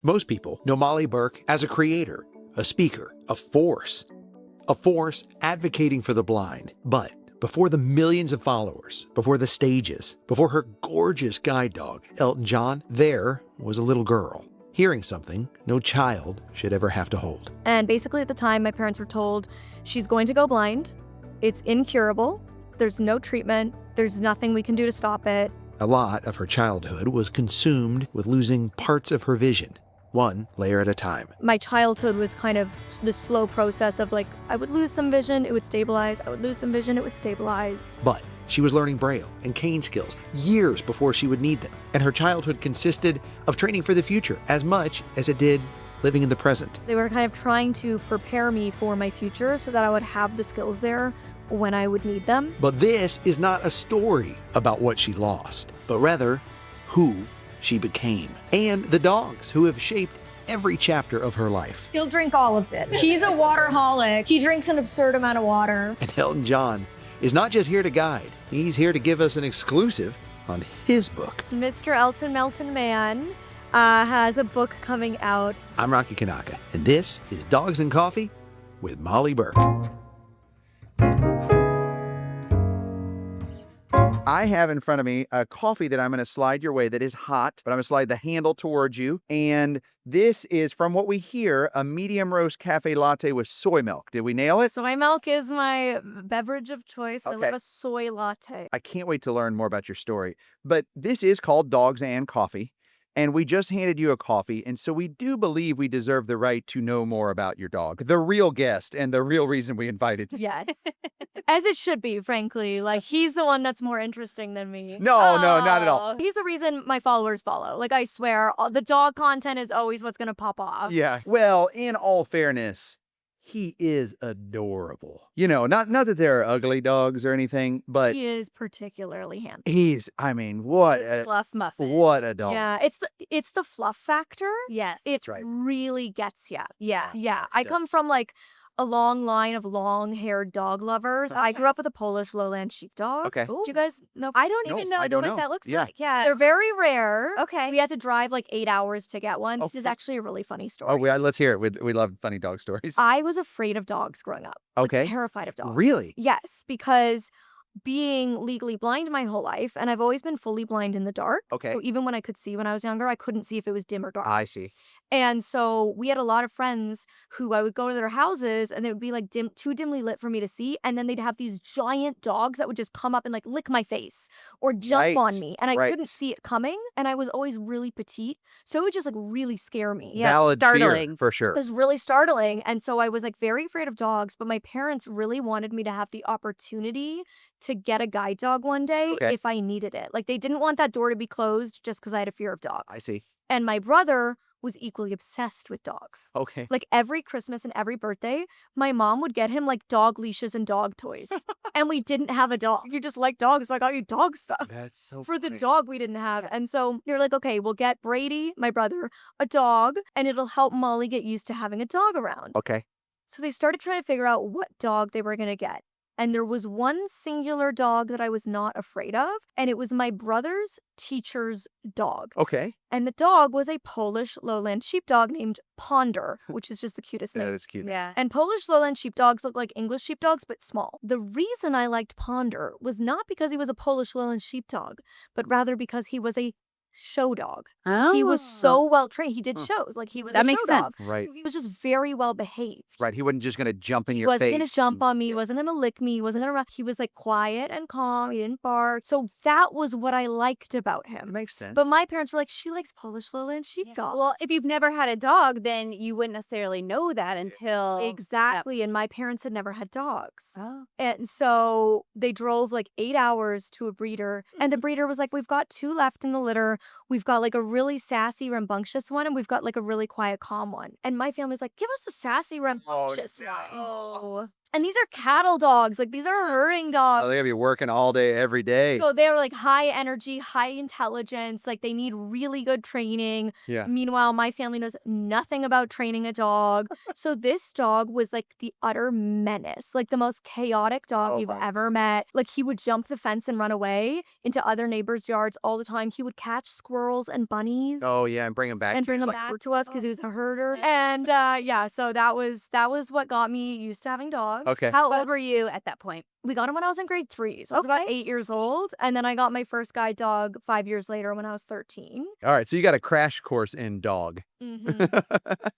Most people know Molly Burke as a creator, a speaker, a force advocating for the blind. But before the millions of followers, before the stages, before her gorgeous guide dog, Elton John, there was a little girl hearing something no child should ever have to hold. And basically at the time, my parents were told she's going to go blind. It's incurable. There's no treatment. There's nothing we can do to stop it. A lot of her childhood was consumed with losing parts of her vision, one layer at a time. My childhood was kind of the slow process of like, I would lose some vision, it would stabilize. I would lose some vision, it would stabilize. But she was learning Braille and cane skills years before she would need them. And her childhood consisted of training for the future as much as it did living in the present. They were kind of trying to prepare me for my future so that I would have the skills there when I would need them. But this is not a story about what she lost, but rather who she became, and the dogs who have shaped every chapter of her life. He'll drink all of it. He's a waterholic. He drinks an absurd amount of water. And Elton John is not just here to guide, he's here to give us an exclusive on his book. Mr. Elton Melton Man has a book coming out. I'm Rocky Kanaka, and this is Dogs and Coffee with Molly Burke. I have in front of me a coffee that I'm going to slide your way that is hot, but I'm going to slide the handle towards you. And this is, from what we hear, a medium roast cafe latte with soy milk. Did we nail it? Soy milk is my beverage of choice. I Okay. love a soy latte. I can't wait to learn more about your story. But this is called Dogs and Coffee. And we just handed you a coffee, and so we do believe we deserve the right to know more about your dog. The real guest and the real reason we invited you. Yes. As it should be, frankly. Like, he's the one that's more interesting than me. No, not at all. He's the reason my followers follow. Like, I swear, the dog content is always what's going to pop off. Yeah. Well, in all fairness, he is adorable. You know, not that they're ugly dogs or anything, but He is particularly handsome. what a Fluff muffin. what a dog. Yeah, it's the fluff factor. Yes. It right. really gets ya. Yeah. Yeah, I come does. from like a long line of long-haired dog lovers. I grew up with a Polish lowland sheepdog. Okay. Do you guys know? I don't No, even know I don't what know. that looks Yeah. like. Yeah. They're very rare. Okay. We had to drive like 8 hours to get one. This is Okay. actually a really funny story. Oh, let's hear it. We love funny dog stories. I was afraid of dogs growing up. Okay. Like, terrified of dogs. Really? Yes, because being legally blind my whole life, and I've always been fully blind in the dark. Okay. So even when I could see when I was younger, I couldn't see if it was dim or dark. I see. And so we had a lot of friends who I would go to their houses and they would be like too dimly lit for me to see. And then they'd have these giant dogs that would just come up and like lick my face or jump Right, on me. And I right. couldn't see it coming. And I was always really petite. So it would just like really scare me. Yeah, Valid fear, startling. for It sure. was really startling. And so I was like very afraid of dogs, but my parents really wanted me to have the opportunity to get a guide dog one day Okay. if I needed it. Like they didn't want that door to be closed just because I had a fear of dogs. I see. And my brother was equally obsessed with dogs. Okay. Like every Christmas and every birthday, my mom would get him like dog leashes and dog toys. And we didn't have a dog. You just like dogs, so I got you dog stuff. That's so For the funny. dog we didn't have. And so they're like, okay, we'll get Brady, my brother, a dog, and it'll help Molly get used to having a dog around. Okay. So they started trying to figure out what dog they were going to get. And there was one singular dog that I was not afraid of, and it was my brother's teacher's dog. Okay. And the dog was a Polish lowland sheepdog named Ponder, which is just the cutest That name. is cute. Yeah. And Polish lowland sheepdogs look like English sheepdogs, but small. The reason I liked Ponder was not because he was a Polish lowland sheepdog, but rather because he was a show dog. Oh. He was so well trained. He did Huh. shows. Like he was That a makes show dog. sense. Right. He was just very well behaved. Right. He wasn't just going to jump in He your wasn't face. gonna jump on me. He Yeah. wasn't gonna lick me. He wasn't gonna. He was like quiet and calm. He didn't bark. So that was what I liked about That him. makes sense. But my parents were like, she likes Polish lowland sheepdogs. Well, if you've never had a dog, then you wouldn't necessarily know that until exactly. And my parents had never had dogs. Oh. And so they drove like 8 hours to a breeder. And the breeder was like, we've got 2 left in the litter. We've got like a really sassy, rambunctious one, and we've got like a really quiet, calm one. And my family's like, give us the sassy, rambunctious one. Oh. And these are cattle dogs. Like, these are herding dogs. Oh, they're gonna be working all day, every day. So they're like high energy, high intelligence. Like, they need really good training. Yeah. Meanwhile, my family knows nothing about training a dog. So this dog was like the utter menace, like the most chaotic dog you've ever met. Like, he would jump the fence and run away into other neighbors' yards all the time. He would catch squirrels and bunnies. Oh yeah, and bring them back. And to bring you. them It's like, back to us because he was a herder. And yeah, so that was what got me used to having dogs. Okay. How old were you at that point? We got him when I was in grade 3. So I was about 8 years old. And then I got my first guide dog 5 years later when I was 13. All right, so you got a crash course in dog. Mm-hmm.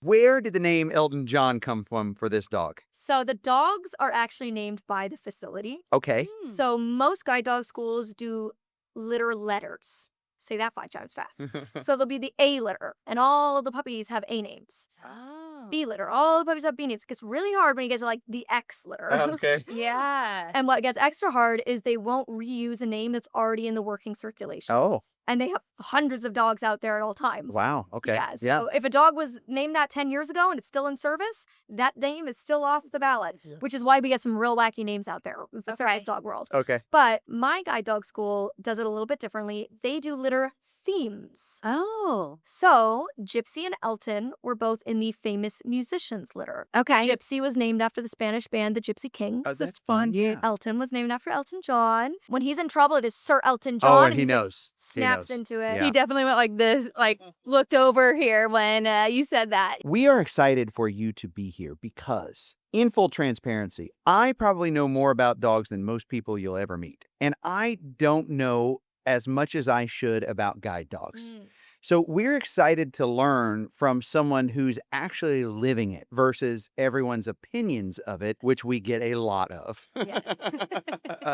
Where did the name Elton John come from for this dog? So the dogs are actually named by the facility. Okay. So most guide dog schools do litter letters. Say that 5 times fast. So there'll be the A litter, and all of the puppies have A names. Oh. B litter, all the puppies have B names. It gets really hard when you get to like the X litter. Okay. Yeah. And what gets extra hard is they won't reuse a name that's already in the working circulation. Oh, And they have hundreds of dogs out there at all times. wow. Okay. Yeah. So if a dog was named that 10 years ago and it's still in service, that name is still off the ballot, which is why we get some real wacky names out there with the service dog world. Okay. But my guide dog school does it a little bit differently. They do litter themes. Oh. So Gypsy and Elton were both in the famous musicians litter. Okay. Gypsy was named after the Spanish band, the Gypsy Kings. Oh, that's fun. Yeah. Elton was named after Elton John. When he's in trouble, it is Sir Elton Oh, John. and he he's, like, knows. He snaps knows. into it. Yeah. He definitely went like this, like looked over here when you said that. We are excited for you to be here because, in full transparency, I probably know more about dogs than most people you'll ever meet. And I don't know as much as I should about guide dogs. So we're excited to learn from someone who's actually living it versus everyone's opinions of it, which we get a lot of. Yes.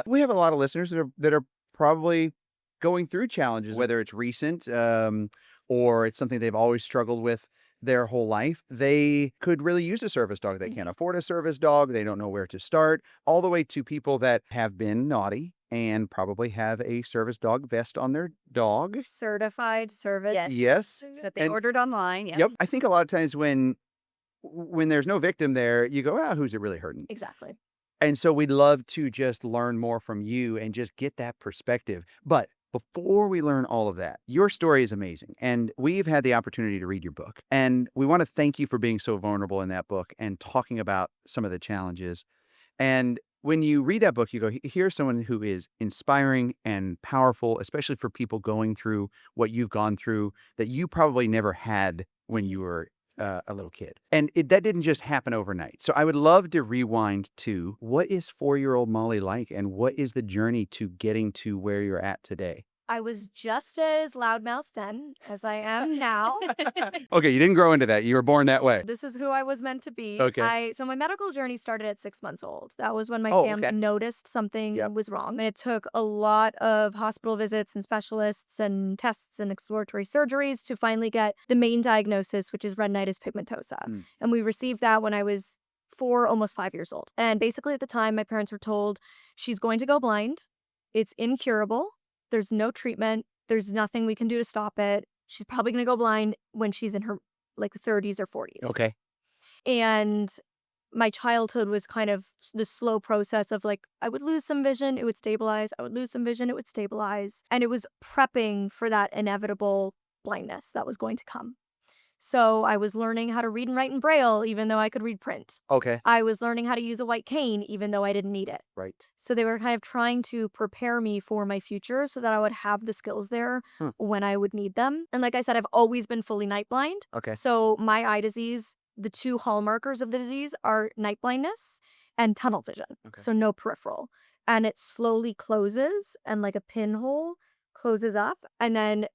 We have a lot of listeners that are probably going through challenges, whether it's recent or it's something they've always struggled with their whole life. They could really use a service dog. They can't afford a service dog. They don't know where to start, all the way to people that have been naughty and probably have a service dog vest on their dog. Certified service. Yes. That they And- ordered online. Yeah. Yep. I think a lot of times when there's no victim there, you go, who's it really hurting? Exactly. And so we'd love to just learn more from you and just get that perspective. But before we learn all of that, your story is amazing. And we've had the opportunity to read your book. And we want to thank you for being so vulnerable in that book and talking about some of the challenges. And when you read that book, you go, here's someone who is inspiring and powerful, especially for people going through what you've gone through that you probably never had when you were a little kid. And that didn't just happen overnight. So I would love to rewind to what is 4-year-old Molly like and what is the journey to getting to where you're at today? I was just as loudmouthed then as I am now. Okay, you didn't grow into that. You were born that way. This is who I was meant to be. Okay. So my medical journey started at 6 months old. That was when my Oh, family okay. noticed something Yep. was wrong. And it took a lot of hospital visits and specialists and tests and exploratory surgeries to finally get the main diagnosis, which is retinitis pigmentosa. Mm. And we received that when I was 4, almost 5 years old. And basically at the time, my parents were told she's going to go blind. It's incurable. There's no treatment. There's nothing we can do to stop it. She's probably going to go blind when she's in her like 30s or 40s. Okay. And my childhood was kind of the slow process of like, I would lose some vision, it would stabilize. I would lose some vision, it would stabilize. And it was prepping for that inevitable blindness that was going to come. So I was learning how to read and write in Braille, even though I could read print. Okay. I was learning how to use a white cane, even though I didn't need it. Right. So they were kind of trying to prepare me for my future so that I would have the skills there when I would need them. And like I said, I've always been fully night blind. Okay. So my eye disease, the 2 hallmarkers of the disease are night blindness and tunnel vision. Okay. So no peripheral. And it slowly closes and like a pinhole closes up. And then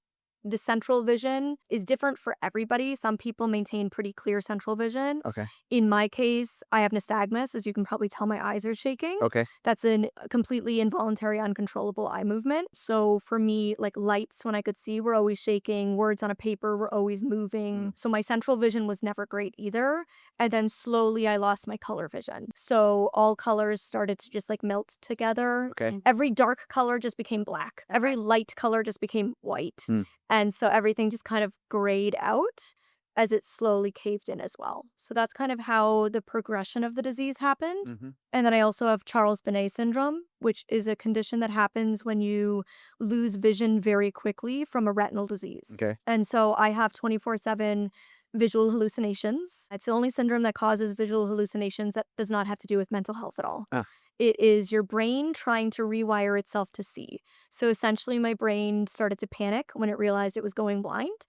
the central vision is different for everybody. Some people maintain pretty clear central vision. Okay. In my case, I have nystagmus. As you can probably tell, my eyes are shaking. Okay. That's a completely involuntary, uncontrollable eye movement. So for me, like lights when I could see were always shaking. Words on a paper were always moving. So my central vision was never great either. And then slowly I lost my color vision. So all colors started to just like melt together. Okay. Every dark color just became black. Every light color just became white. And so everything just kind of grayed out. as it slowly caved in as well. So that's kind of how the progression of the disease happened. Mm-hmm. And then I also have Charles-Bonnet syndrome, which is a condition that happens when you lose vision very quickly from a retinal disease. Okay. And so I have 24/7 visual hallucinations. It's the only syndrome that causes visual hallucinations that does not have to do with mental health at all. Ah. It is your brain trying to rewire itself to see. So essentially, my brain started to panic when it realized it was going blind.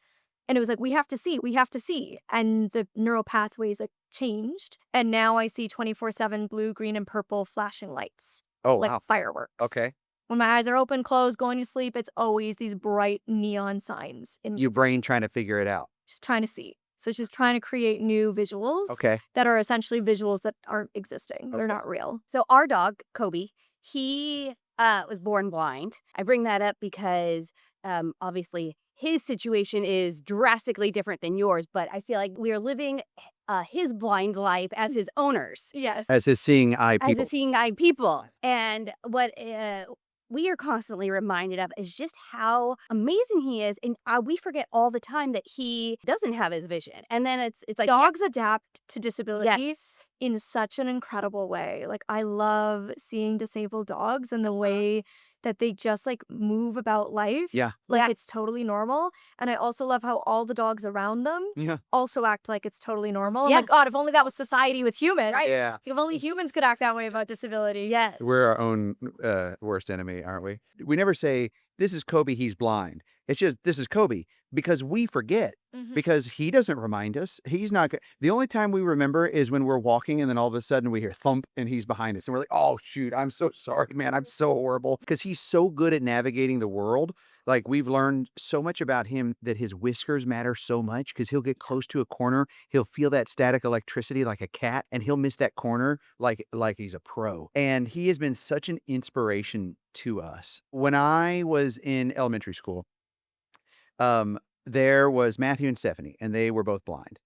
And it was like, we have to see, we have to see. And the neural pathways changed. And now I see 24/7 blue, green, and purple flashing lights, Oh, like wow. fireworks. Okay. When my eyes are open, closed, going to sleep, it's always these bright neon signs. Your brain trying to figure it out. Just trying to see. So she's trying to create new visuals Okay. that are essentially visuals that aren't existing. They're Okay. not real. So our dog, Kobe, he was born blind. I bring that up because obviously his situation is drastically different than yours, but I feel like we're living his blind life as his owners. Yes. As his seeing eye people. As a seeing eye people. And what we are constantly reminded of is just how amazing he is. And we forget all the time that he doesn't have his vision. And then it's like Dogs adapt to disability yes. in such an incredible way. Like, I love seeing disabled dogs and the way that they just like move about life. Yeah. Like Yeah. it's totally normal. And I also love how all the dogs around them Yeah. also act like it's totally normal. I'm Yes. like, God, if only that was society with humans. Right. Yeah. If only humans could act that way about disability. Yeah. We're our own worst enemy, aren't we? We never say, this is Kobe, he's blind. It's just, this is Kobe, because we forget. Because he doesn't remind us. He's not. The only time we remember is when we're walking and then all of a sudden we hear thump and he's behind us. And we're like, oh, shoot, I'm so sorry, man. I'm so horrible. Because he's so good at navigating the world. Like, we've learned so much about him that his whiskers matter so much, because he'll get close to a corner. He'll feel that static electricity like a cat, and he'll miss that corner like he's a pro. And he has been such an inspiration to us. When I was in elementary school, there was Matthew and Stephanie, and they were both blind.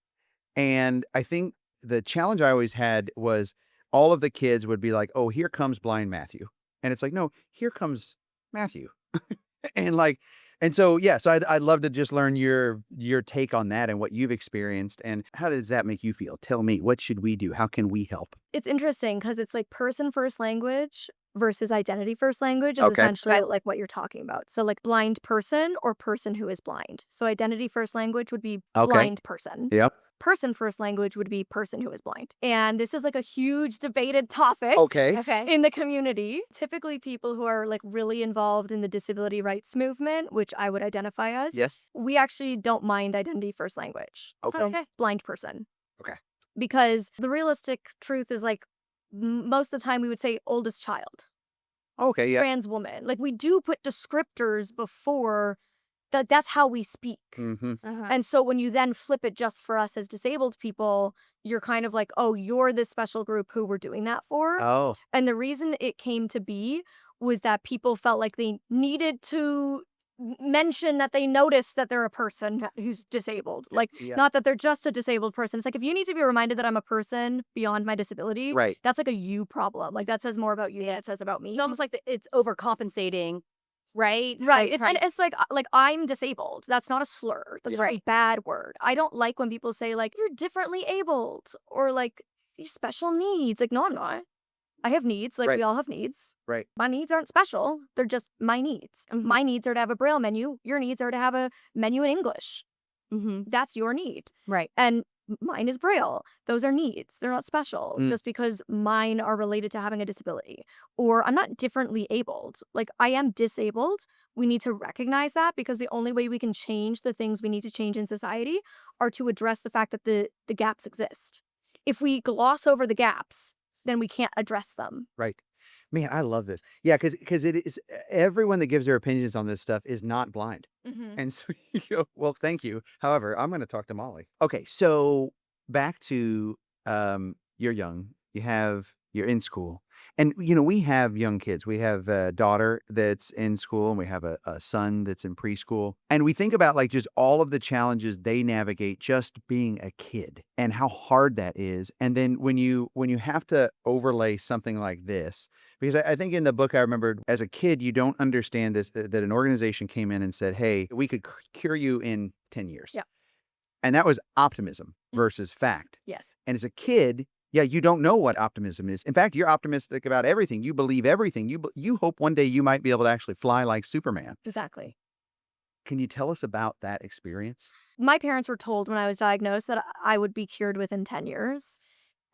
And I think the challenge I always had was all of the kids would be like, oh, here comes blind Matthew. And it's like, no, here comes Matthew. And so, yeah, so I'd love to just learn your take on that and what you've experienced. And how does that make you feel? Tell me, what should we do? How can we help? It's interesting because it's like person first language versus identity first language is Okay. essentially like what you're talking about. So like blind person or person who is blind. So identity first language would be Okay. blind person. Yep. Person first language would be person who is blind. And this is like a huge debated topic Okay. Okay. in the community. Typically people who are like really involved in the disability rights movement, which I would identify as, Yes. we actually don't mind identity first language. Okay. So blind person. Okay. Because the realistic truth is like most of the time we would say oldest child, Okay. Yeah. trans woman. Like we do put descriptors before that's how we speak. Mm-hmm. Uh-huh. And so when you then flip it just for us as disabled people, you're kind of like, oh, you're this special group who we're doing that for. Oh. And the reason it came to be was that people felt like they needed to mention that they noticed that they're a person who's disabled. Like, Yeah. not that they're just a disabled person. It's like, if you need to be reminded that I'm a person beyond my disability, Right. that's like a you problem. Like, that says more about you than Yeah. it says about me. It's almost like it's overcompensating, right? Right. Like, It's like I'm disabled. That's not a slur. That's Right. a bad word. I don't like when people say like you're differently abled or like you have special needs. Like, no, I'm not. I have needs. Like, Right. we all have needs. Right. My needs aren't special. They're just my needs. Mhm. My needs are to have a Braille menu. Your needs are to have a menu in English. Mm-hmm. That's your need. Right. And mine is Braille. Those are needs. They're not special Mm. just because mine are related to having a disability. Or I'm not differently abled. Like, I am disabled. We need to recognize that, because the only way we can change the things we need to change in society are to address the fact that the gaps exist. If we gloss over the gaps, then we can't address them. Right. Man, I love this. Yeah, because it is, everyone that gives their opinions on this stuff is not blind. And so you go, well, thank you. However, I'm going to talk to Molly. Okay, so back to you're young. You're in school. And, we have young kids. We have a daughter that's in school, and we have a son that's in preschool. And we think about like just all of the challenges they navigate just being a kid and how hard that is. And then when you have to overlay something like this, because I think in the book I remembered as a kid, you don't understand this, that an organization came in and said, hey, we could cure you in 10 years. Yeah. And that was optimism versus fact. Yes. And as a kid, yeah, you don't know what optimism is. In fact, you're optimistic about everything. You believe everything. You hope one day you might be able to actually fly like Superman. Exactly. Can you tell us about that experience? My parents were told when I was diagnosed that I would be cured within 10 years.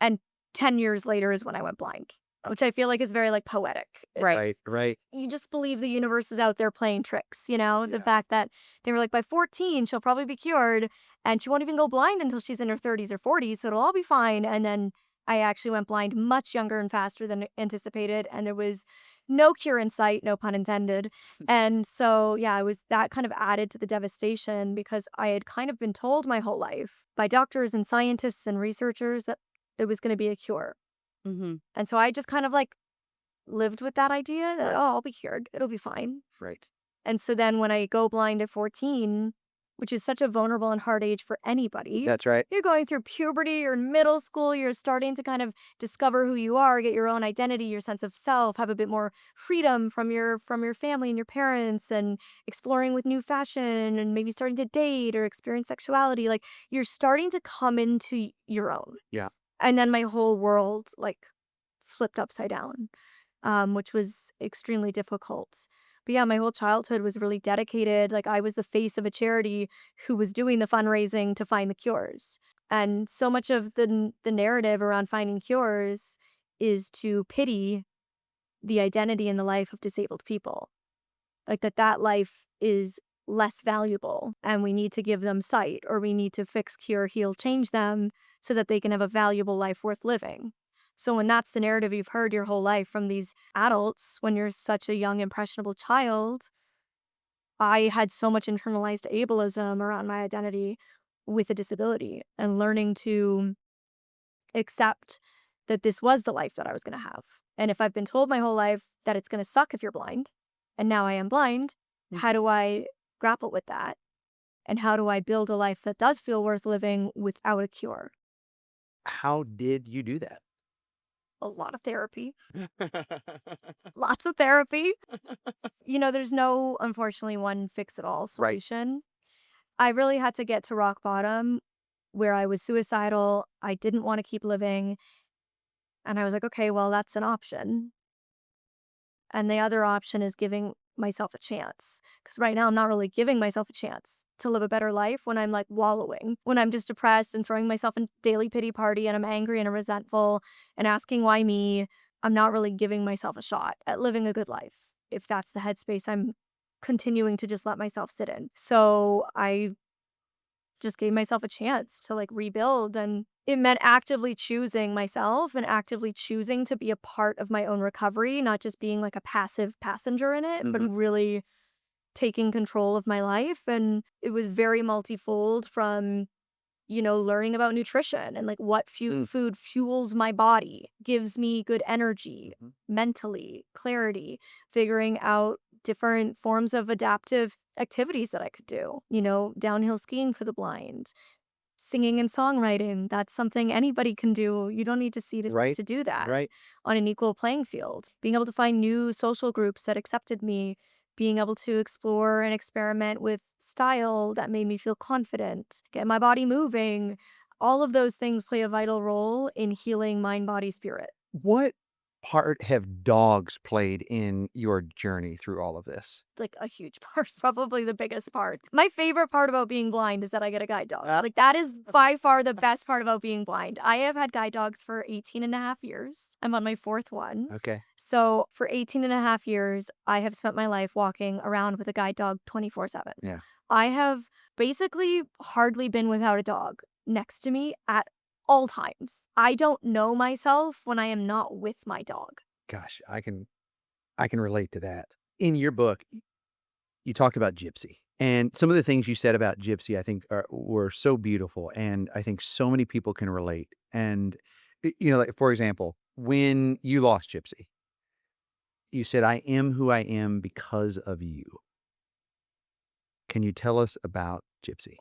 And 10 years later is when I went blind, which I feel like is very like poetic. Right. Right. You just believe the universe is out there playing tricks, The Yeah. fact that they were like, by 14, she'll probably be cured and she won't even go blind until she's in her 30s or 40s. So it'll all be fine. And then I actually went blind much younger and faster than anticipated. And there was no cure in sight, no pun intended. And so, yeah, it was that kind of added to the devastation because I had kind of been told my whole life by doctors and scientists and researchers that there was going to be a cure. Mm-hmm. And so I just kind of like lived with that idea that, oh, I'll be cured. It'll be fine. Right. And so then when I go blind at 14, which is such a vulnerable and hard age for anybody, That's right. you're going through puberty, you're in middle school, you're starting to kind of discover who you are, get your own identity, your sense of self, have a bit more freedom from your family and your parents, and exploring with new fashion and maybe starting to date or experience sexuality. Like you're starting to come into your own. Yeah. And then my whole world like flipped upside down, which was extremely difficult. But yeah, my whole childhood was really dedicated. Like I was the face of a charity who was doing the fundraising to find the cures. And so much of the narrative around finding cures is to pity the identity and the life of disabled people. Like that life is less valuable and we need to give them sight, or we need to fix, cure, heal, change them so that they can have a valuable life worth living. So when that's the narrative you've heard your whole life from these adults when you're such a young, impressionable child, I had so much internalized ableism around my identity with a disability and learning to accept that this was the life that I was going to have. And if I've been told my whole life that it's going to suck if you're blind, and now I am blind, how do I grapple with that? And how do I build a life that does feel worth living without a cure? How did you do that? A lot of therapy. Lots of therapy. There's no, unfortunately, one fix-it-all solution. I really had to get to rock bottom where I was suicidal. I didn't want to keep living. And I was like, okay, well, that's an option. And the other option is giving myself a chance. Because right now I'm not really giving myself a chance to live a better life when I'm like wallowing, when I'm just depressed and throwing myself in daily pity party and I'm angry and I'm resentful and asking why me. I'm not really giving myself a shot at living a good life if that's the headspace I'm continuing to just let myself sit in. So I just gave myself a chance to like rebuild, and it meant actively choosing myself and actively choosing to be a part of my own recovery, not just being like a passive passenger in it, but really taking control of my life. And it was very multifold from, learning about nutrition and like what food fuels my body, gives me good energy, mentally, clarity, figuring out different forms of adaptive activities that I could do, downhill skiing for the blind, singing and songwriting. That's something anybody can do. You don't need to see to do that Right. on an equal playing field. Being able to find new social groups that accepted me, being able to explore and experiment with style that made me feel confident, get my body moving. All of those things play a vital role in healing mind, body, spirit. What part have dogs played in your journey through all of this? Like a huge part, probably the biggest part. My favorite part about being blind is that I get a guide dog. Like that is by far the best part about being blind. I have had guide dogs for 18 and a half years. I'm on my fourth one. Okay. So for 18 and a half years, I have spent my life walking around with a guide dog 24/7. Yeah. I have basically hardly been without a dog next to me at all times. I don't know myself when I am not with my dog. Gosh, I can relate to that. In your book, you talked about Gypsy. And some of the things you said about Gypsy, I think were so beautiful. And I think so many people can relate. And, like, for example, when you lost Gypsy, you said, I am who I am because of you. Can you tell us about Gypsy?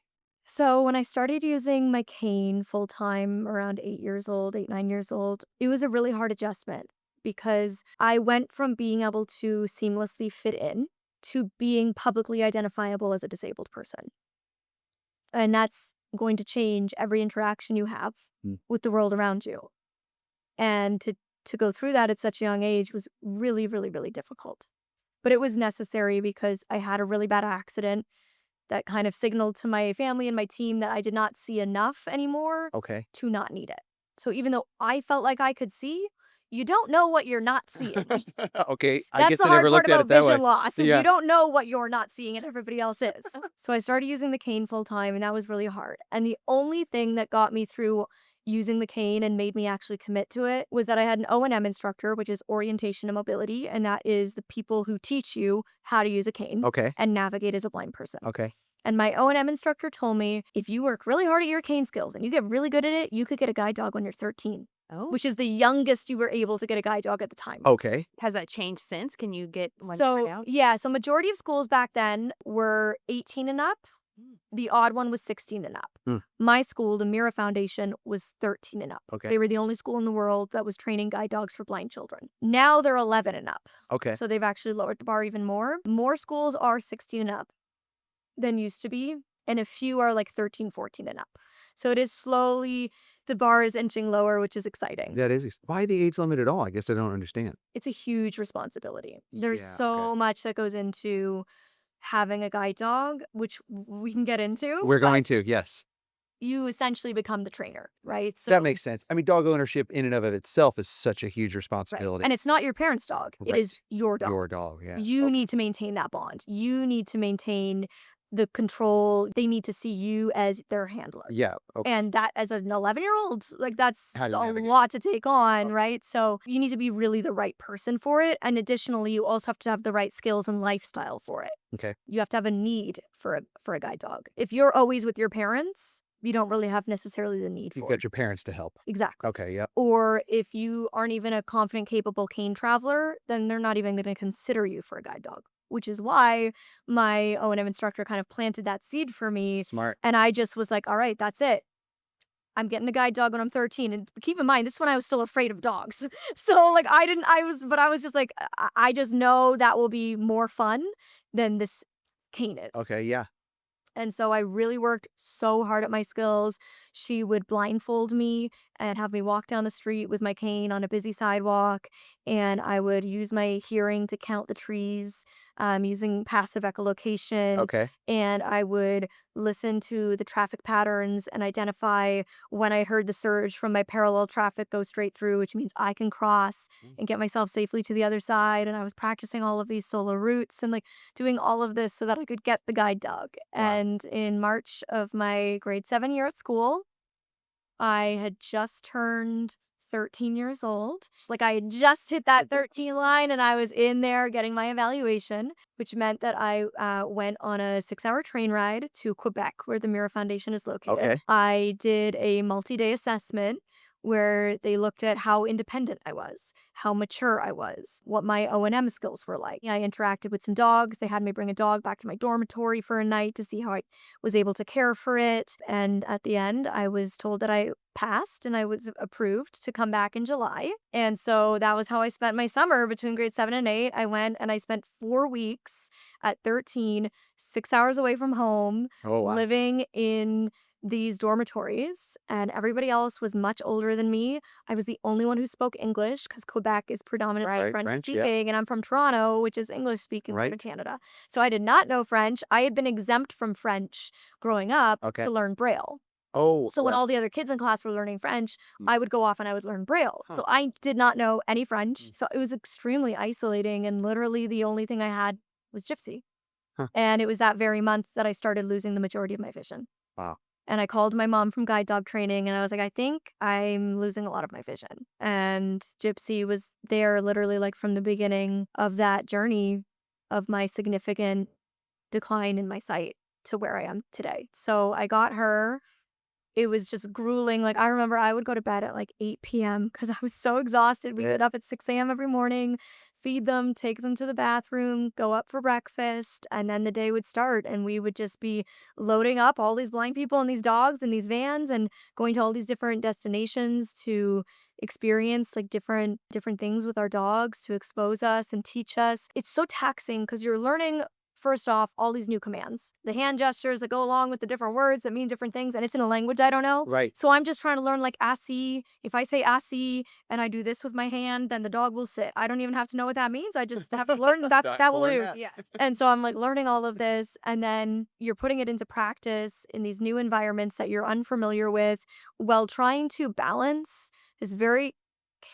So when I started using my cane full time around 8 years old, 8, 9 years old, it was a really hard adjustment because I went from being able to seamlessly fit in to being publicly identifiable as a disabled person. And that's going to change every interaction you have Mm. with the world around you. And to go through that at such a young age was really, really, really difficult. But it was necessary because I had a really bad accident that kind of signaled to my family and my team that I did not see enough anymore Okay. to not need it. So even though I felt like I could see, you don't know what you're not seeing. Okay. I That's guess the I never hard part looked at about it that way. vision loss is Yeah. you don't know what you're not seeing and everybody else is. So I started using the cane full time, and that was really hard. And the only thing that got me through using the cane and made me actually commit to it was that I had an O&M instructor, which is orientation and mobility, and that is the people who teach you how to use a cane Okay. and navigate as a blind person. Okay. And my O&M instructor told me, if you work really hard at your cane skills and you get really good at it, you could get a guide dog when you're 13, Oh, which is the youngest you were able to get a guide dog at the time. Okay. has that changed since? Can you get one So, tried out? yeah, so majority of schools back then were 18 and up. Mm. The odd one was 16 and up. Hmm. My school, the Mira Foundation, was 13 and up. Okay. They were the only school in the world that was training guide dogs for blind children. Now they're 11 and up. Okay. So they've actually lowered the bar even more. More schools are 16 and up than used to be, and a few are like 13, 14 and up. So it is slowly, the bar is inching lower, which is exciting. That is. Why the age limit at all? I guess I don't understand. It's a huge responsibility. There's Yeah, so okay. much that goes into having a guide dog, which we can get into. We're but going to, yes. You essentially become the trainer, right? So That makes sense. I mean, dog ownership in and of itself is such a huge right. responsibility. And it's not your parents' dog. It is your dog. Your dog, yeah. You need to maintain that bond. You need to maintain the control. They need to see you as their handler. Yeah. Okay. And that, as an 11-year-old, like that's How a do you navigate? lot to take on, Okay. right? So you need to be really the right person for it. And additionally, you also have to have the right skills and lifestyle for it. Okay. You have to have a need for a guide dog. If you're always with your parents, you don't really have necessarily the need You've for got it. your parents to help. Exactly. Okay. Yep. Or if you aren't even a confident, capable cane traveler, then they're not even going to consider you for a guide dog, which is why my O&M instructor kind of planted that seed for me. Smart. And I just was like, all right, that's it. I'm getting a guide dog when I'm 13. And keep in mind, this is when I was still afraid of dogs. So like I was just like, I just know that will be more fun than this cane is. Okay. Yeah. And so I really worked so hard at my skills. She would blindfold me and have me walk down the street with my cane on a busy sidewalk. And I would use my hearing to count the trees using passive echolocation. Okay. And I would listen to the traffic patterns and identify when I heard the surge from my parallel traffic go straight through, which means I can cross and get myself safely to the other side. And I was practicing all of these solo routes and like doing all of this so that I could get the guide dog. Wow. And in March of my grade 7 year at school, I had just turned 13 years old. Just like I had just hit that 13 line and I was in there getting my evaluation, which meant that I went on a 6-hour train ride to Quebec, where the Mira Foundation is located. Okay. I did a multi-day assessment where they looked at how independent I was, how mature I was, what my O&M skills were like. I interacted with some dogs. They had me bring a dog back to my dormitory for a night to see how I was able to care for it. And at the end, I was told that I passed and I was approved to come back in July. And so that was how I spent my summer between grade 7 and 8. I went and I spent 4 weeks at 13, 6 hours away from home, Oh, wow. living in these dormitories, and everybody else was much older than me. I was the only one who spoke English because Quebec is predominantly Right. French French, yeah. speaking, and I'm from Toronto, which is English speaking part of Right. Canada. So I did not know French. I had been exempt from French growing up Okay. to learn Braille. Oh, So when wow. all the other kids in class were learning French, Mm. I would go off and I would learn Braille. Huh. So I did not know any French. Mm. So it was extremely isolating, and literally the only thing I had was Gypsy. Huh. And it was that very month that I started losing the majority of my vision. Wow. And I called my mom from guide dog training and I was like, I think I'm losing a lot of my vision. And Gypsy was there literally like from the beginning of that journey of my significant decline in my sight to where I am today. So I got her. It was just grueling. Like I remember I would go to bed at like 8 p.m. because I was so exhausted. We'd Yeah. get up at 6 a.m. every morning, feed them, take them to the bathroom, go up for breakfast, and then the day would start. And we would just be loading up all these blind people and these dogs and these vans and going to all these different destinations to experience like different things with our dogs to expose us and teach us. It's so taxing because you're learning first off, all these new commands, the hand gestures that go along with the different words that mean different things, and it's in a language I don't know. Right. So I'm just trying to learn like assi. If I say assi and I do this with my hand, then the dog will sit. I don't even have to know what that means. I just have to learn that will do. Yeah. And so I'm like learning all of this, and then you're putting it into practice in these new environments that you're unfamiliar with while trying to balance this very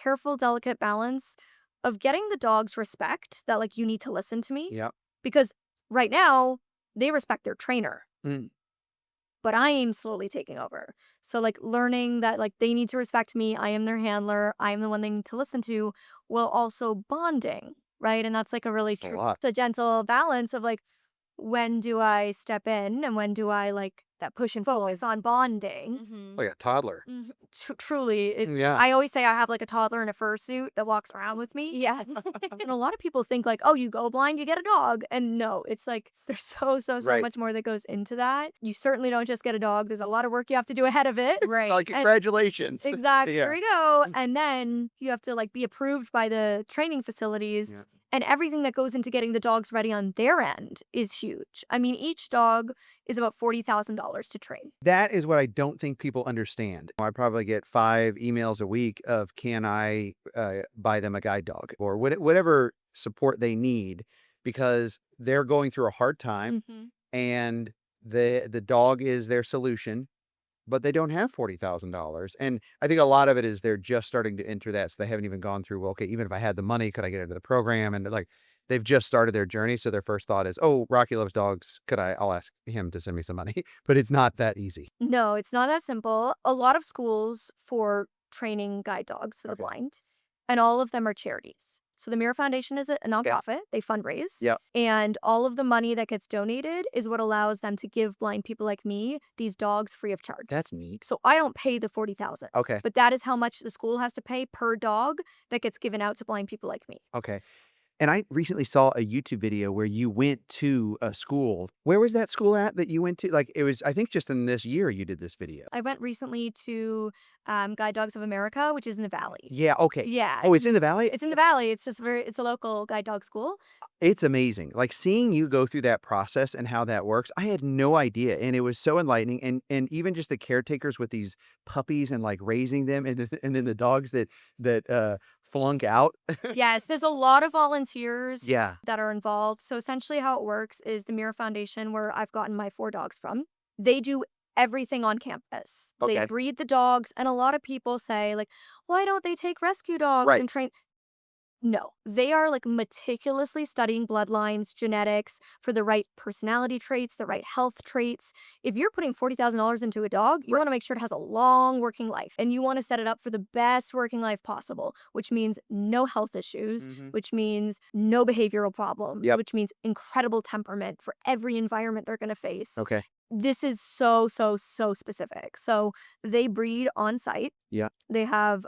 careful, delicate balance of getting the dog's respect that like you need to listen to me. Yep. Because right now they respect their trainer. Mm. But I am slowly taking over. So like learning that like they need to respect me. I am their handler. I am the one they need to listen to, while also bonding, right? And that's like a really That's a lot. it's a gentle balance of like, when do I step in and when do I like That push and pull. focus on bonding? Mhm. Like a toddler. Truly, it's. Yeah. I always say I have like a toddler in a fursuit that walks around with me. Yeah. And a lot of people think like, oh, you go blind, you get a dog. And no, it's like there's so Right. much more that goes into that. You certainly don't just get a dog. There's a lot of work you have to do ahead of it. It's Right. like, And- congratulations. Exactly. Yeah. Here we go. And then you have to like be approved by the training facilities. Yeah. And everything that goes into getting the dogs ready on their end is huge. I mean, each dog is about $40,000 to train. That is what I don't think people understand. I probably get 5 emails a week of, can I buy them a guide dog or whatever support they need, because they're going through a hard time and the dog is their solution, but they don't have $40,000. And I think a lot of it is they're just starting to enter that. So they haven't even gone through, well, okay, even if I had the money, could I get into the program? And like, they've just started their journey. So their first thought is, oh, Rocky loves dogs. I'll ask him to send me some money, but it's not that easy. No, it's not that simple. A lot of schools for training guide dogs for the Okay. blind, and all of them are charities. So the Mirror Foundation is a nonprofit. They fundraise. Yep. And all of the money that gets donated is what allows them to give blind people like me these dogs free of charge. That's neat. So I don't pay the $40,000. Okay. But that is how much the school has to pay per dog that gets given out to blind people like me. Okay. And I recently saw a YouTube video where you went to a school. Where was that school at that you went to? Like, it was, I think just in this year you did this video. I went recently to Guide Dogs of America, which is in the Valley. Yeah. Okay. Yeah. Oh, it's in the Valley? It's in the Valley. It's just it's a local guide dog school. It's amazing. Like seeing you go through that process and how that works. I had no idea. And it was so enlightening. And even just the caretakers with these puppies and like raising them and then the dogs that flunk out. Yes, there's a lot of volunteers Yeah. that are involved. So essentially how it works is the Mirror Foundation, where I've gotten my 4 dogs from, they do everything on campus. They Okay. breed the dogs, and a lot of people say like, why don't they take rescue dogs Right. and train? No, they are like meticulously studying bloodlines, genetics for the right personality traits, the right health traits. If you're putting $40,000 into a dog, you want to make sure it has a long working life, and you want to set it up for the best working life possible, which means no health issues, Mhm. which means no behavioral problems, Yep. which means incredible temperament for every environment they're going to face. Okay. This is so specific. So they breed on site. Yeah. They have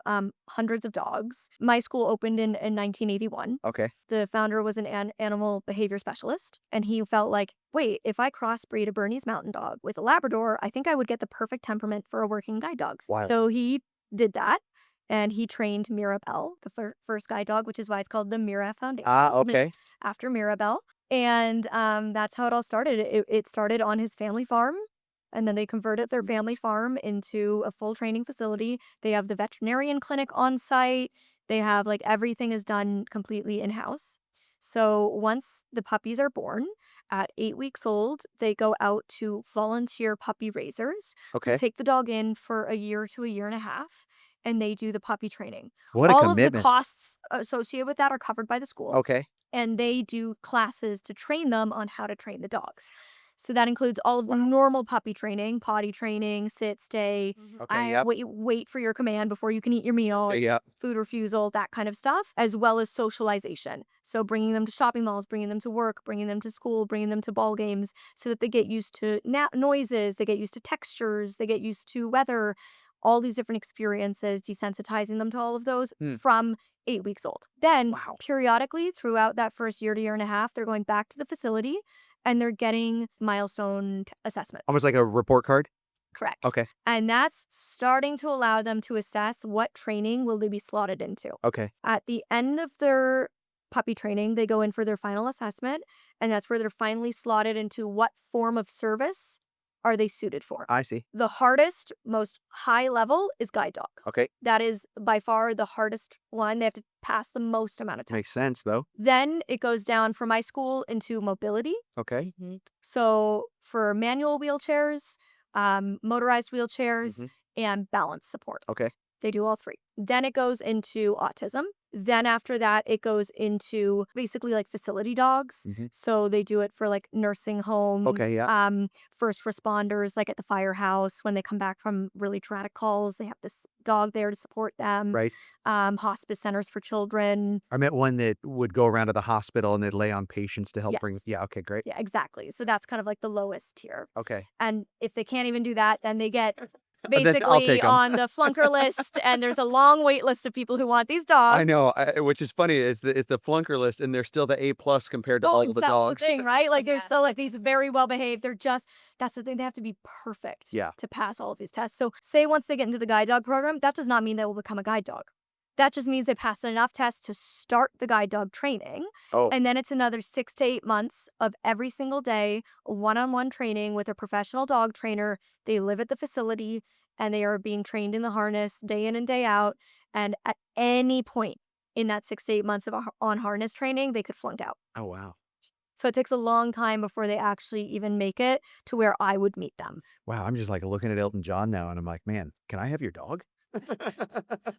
hundreds of dogs. My school opened in 1981. Okay. The founder was an animal behavior specialist, and he felt like, wait, if I crossbreed a Bernese Mountain Dog with a Labrador, I think I would get the perfect temperament for a working guide dog. Wow. So he did that, and he trained Mirabelle, the first guide dog, which is why it's called the Mirror Foundation. Okay. After Mirabelle. And that's how it all started. It started on his family farm, and then they converted their family farm into a full training facility. They have the veterinarian clinic on site. They have like everything is done completely in-house. So once the puppies are born at 8 weeks old, they go out to volunteer puppy raisers who Okay. take the dog in for a year to a year and a half, and they do the puppy training. What a All of the commitment. costs associated with that are covered by the school. Okay. And they do classes to train them on how to train the dogs. So that includes all of the normal puppy training, potty training, sit, stay, Okay. Yep. wait for your command before you can eat your meal, Yeah. food refusal, that kind of stuff, as well as socialization. So bringing them to shopping malls, bringing them to work, bringing them to school, bringing them to ball games, so that they get used to noises, they get used to textures, they get used to weather, all these different experiences, desensitizing them to all of those from 8 weeks old. Then Wow. periodically throughout that first year to year and a half, they're going back to the facility and they're getting milestone assessments. Almost like a report card. Correct. Okay. And that's starting to allow them to assess what training will they be slotted into. Okay. At the end of their puppy training, they go in for their final assessment, and that's where they're finally slotted into what form of service are they suited for. I see. The hardest, most high level is guide dog. Okay. That is by far the hardest one. They have to pass the most amount of tests. Makes sense, though. Then it goes down for my school into mobility. Okay. So for manual wheelchairs, motorized wheelchairs, Mhm. and balance support. Okay. They do all three. Then it goes into autism. Then after that, it goes into basically like facility dogs. Mhm. So they do it for like nursing homes, Okay, yeah. first responders, like at the firehouse when they come back from really traumatic calls. They have this dog there to support them. Right. Hospice centers for children. I met one that would go around to the hospital and they'd lay on patients to help bring. Yes. Yeah. Okay. Great. Yeah, exactly. So that's kind of like the lowest tier. Okay. And if they can't even do that, then they get I'll basically take 'em. on the flunker list, and there's a long wait list of people who want these dogs. I know, which is funny. It's the flunker list, and they're still the A+ compared to all the that's dogs. the thing, right? Like, they're Yeah. still like these very well behaved. That's the thing. They have to be perfect Yeah. to pass all of these tests. So, say once they get into the guide dog program, that does not mean they will become a guide dog. That just means they passed enough tests to start the guide dog training. Oh. And then it's another 6 to 8 months of every single day, one-on-one training with a professional dog trainer. They live at the facility and they are being trained in the harness day in and day out. And at any point in that 6 to 8 months of on harness training, they could flunk out. Oh wow. So it takes a long time before they actually even make it to where I would meet them. Wow. I'm just like looking at Elton John now, and I'm like, man, can I have your dog?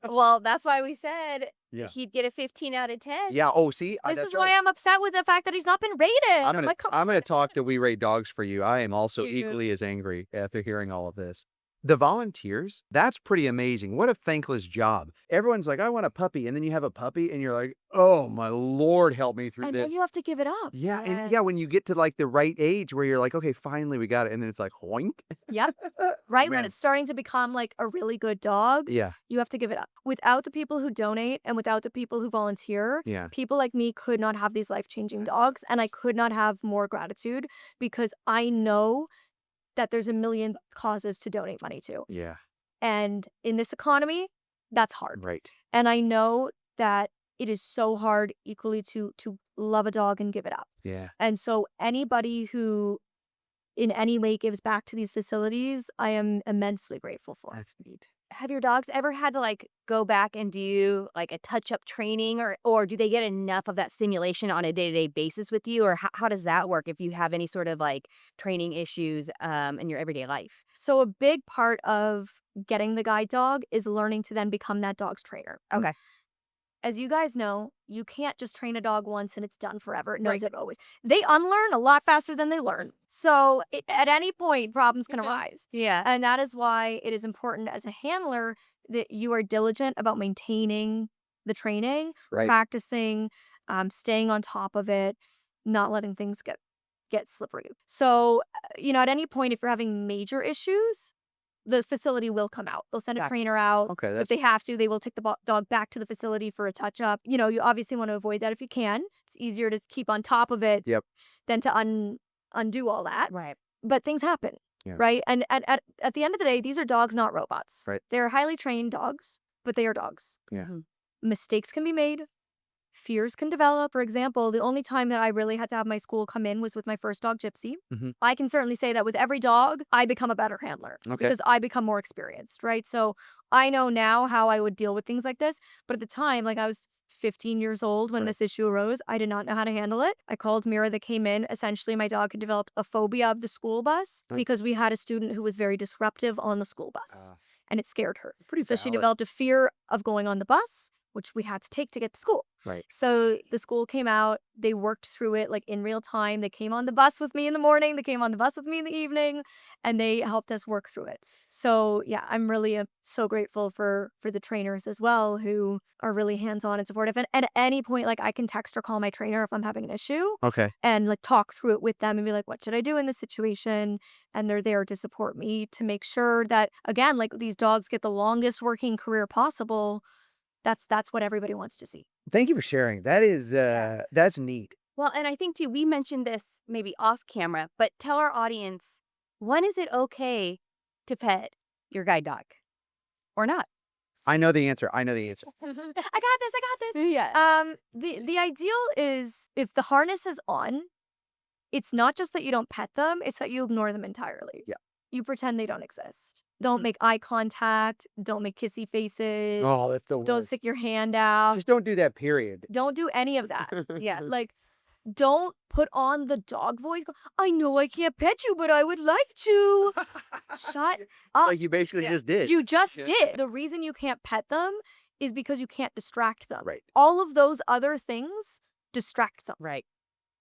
Well, that's why we said Yeah. he'd get a 15 out of 10. Yeah. Oh, see, This that's is right. why I'm upset with the fact that he's not been rated. I'm gonna like, come I'm gonna talk to We Rate Dogs for you. I am also You. equally as angry after hearing all of this. The volunteers, that's pretty amazing. What a thankless job. Everyone's like, I want a puppy. And then you have a puppy and you're like, oh my Lord, help me through and then this. you have to give it up. Yeah. And Yes. yeah, when you get to like the right age where you're like, okay, finally we got it. And then it's like, hoink. Yep. Right when Man. it's starting to become like a really good dog, Yeah. you have to give it up. Without the people who donate and without the people who volunteer, Yeah. people like me could not have these life-changing dogs, and I could not have more gratitude because I know that there's a million causes to donate money to. Yeah. And in this economy, that's hard. Right. And I know that it is so hard equally to love a dog and give it up. Yeah. And so anybody who in any way gives back to these facilities, I am immensely grateful for. That's neat. Have your dogs ever had to like go back and do like a touch-up training, or do they get enough of that stimulation on a day-to-day basis with you, or how does that work if you have any sort of like training issues in your everyday life? So a big part of getting the guide dog is learning to then become that dog's trainer. Okay. As you guys know, you can't just train a dog once and it's done forever. It knows Right. it always. They unlearn a lot faster than they learn. So at any point, problems can Mhm. arise. Yeah. And that is why it is important as a handler that you are diligent about maintaining the training, Right. practicing, staying on top of it, not letting things get slippery. So, at any point, if you're having major issues, the facility will come out. They'll send a Gotcha. trainer out. Okay. If That's they have to, they will take the dog back to the facility for a touch-up. You obviously want to avoid that if you can. It's easier to keep on top of it Yep. than to undo all that. Right. But things happen, Yeah. right? And at the end of the day, these are dogs, not robots. Right. They're highly trained dogs, but they are dogs. Yeah. Mhm. Mistakes can be made. Fears can develop. For example, the only time that I really had to have my school come in was with my first dog, Gypsy. Mhm. I can certainly say that with every dog, I become a better handler Okay. because I become more experienced, right? So I know now how I would deal with things like this. But at the time, like I was 15 years old when Right. this issue arose. I did not know how to handle it. I called Mira that came in. Essentially, my dog had developed a phobia of the school bus Right. because we had a student who was very disruptive on the school bus Uh, and it scared her. pretty So she valid. developed a fear of going on the bus, which we had to take to get to school. Right. So the school came out, they worked through it like in real time. They came on the bus with me in the morning, they came on the bus with me in the evening, and they helped us work through it. So yeah, I'm really so grateful for the trainers as well who are really hands-on and supportive. And at any point, like I can text or call my trainer if I'm having an issue Okay. and like talk through it with them and be like, what should I do in this situation? And they're there to support me to make sure that, again, like these dogs get the longest working career possible. That's what everybody wants to see. Thank you for sharing. That is that's neat. Well, and I think too, we mentioned this maybe off camera, but tell our audience, when is it okay to pet your guide dog or not? I know the answer. I know the answer. I got this. I got this. Yeah. The ideal is if the harness is on, it's not just that you don't pet them, it's that you ignore them entirely. Yeah. You pretend they don't exist. Don't make eye contact. Don't make kissy faces. Oh, that's the Don't worst. stick your hand out. Just don't do that, period. Don't do any of that. Yeah. Like, don't put on the dog voice. Go, I know I can't pet you, but I would like to. Shut It's up. like you basically just did. You just Yeah. did. The reason you can't pet them is because you can't distract them. Right. All of those other things distract them. Right.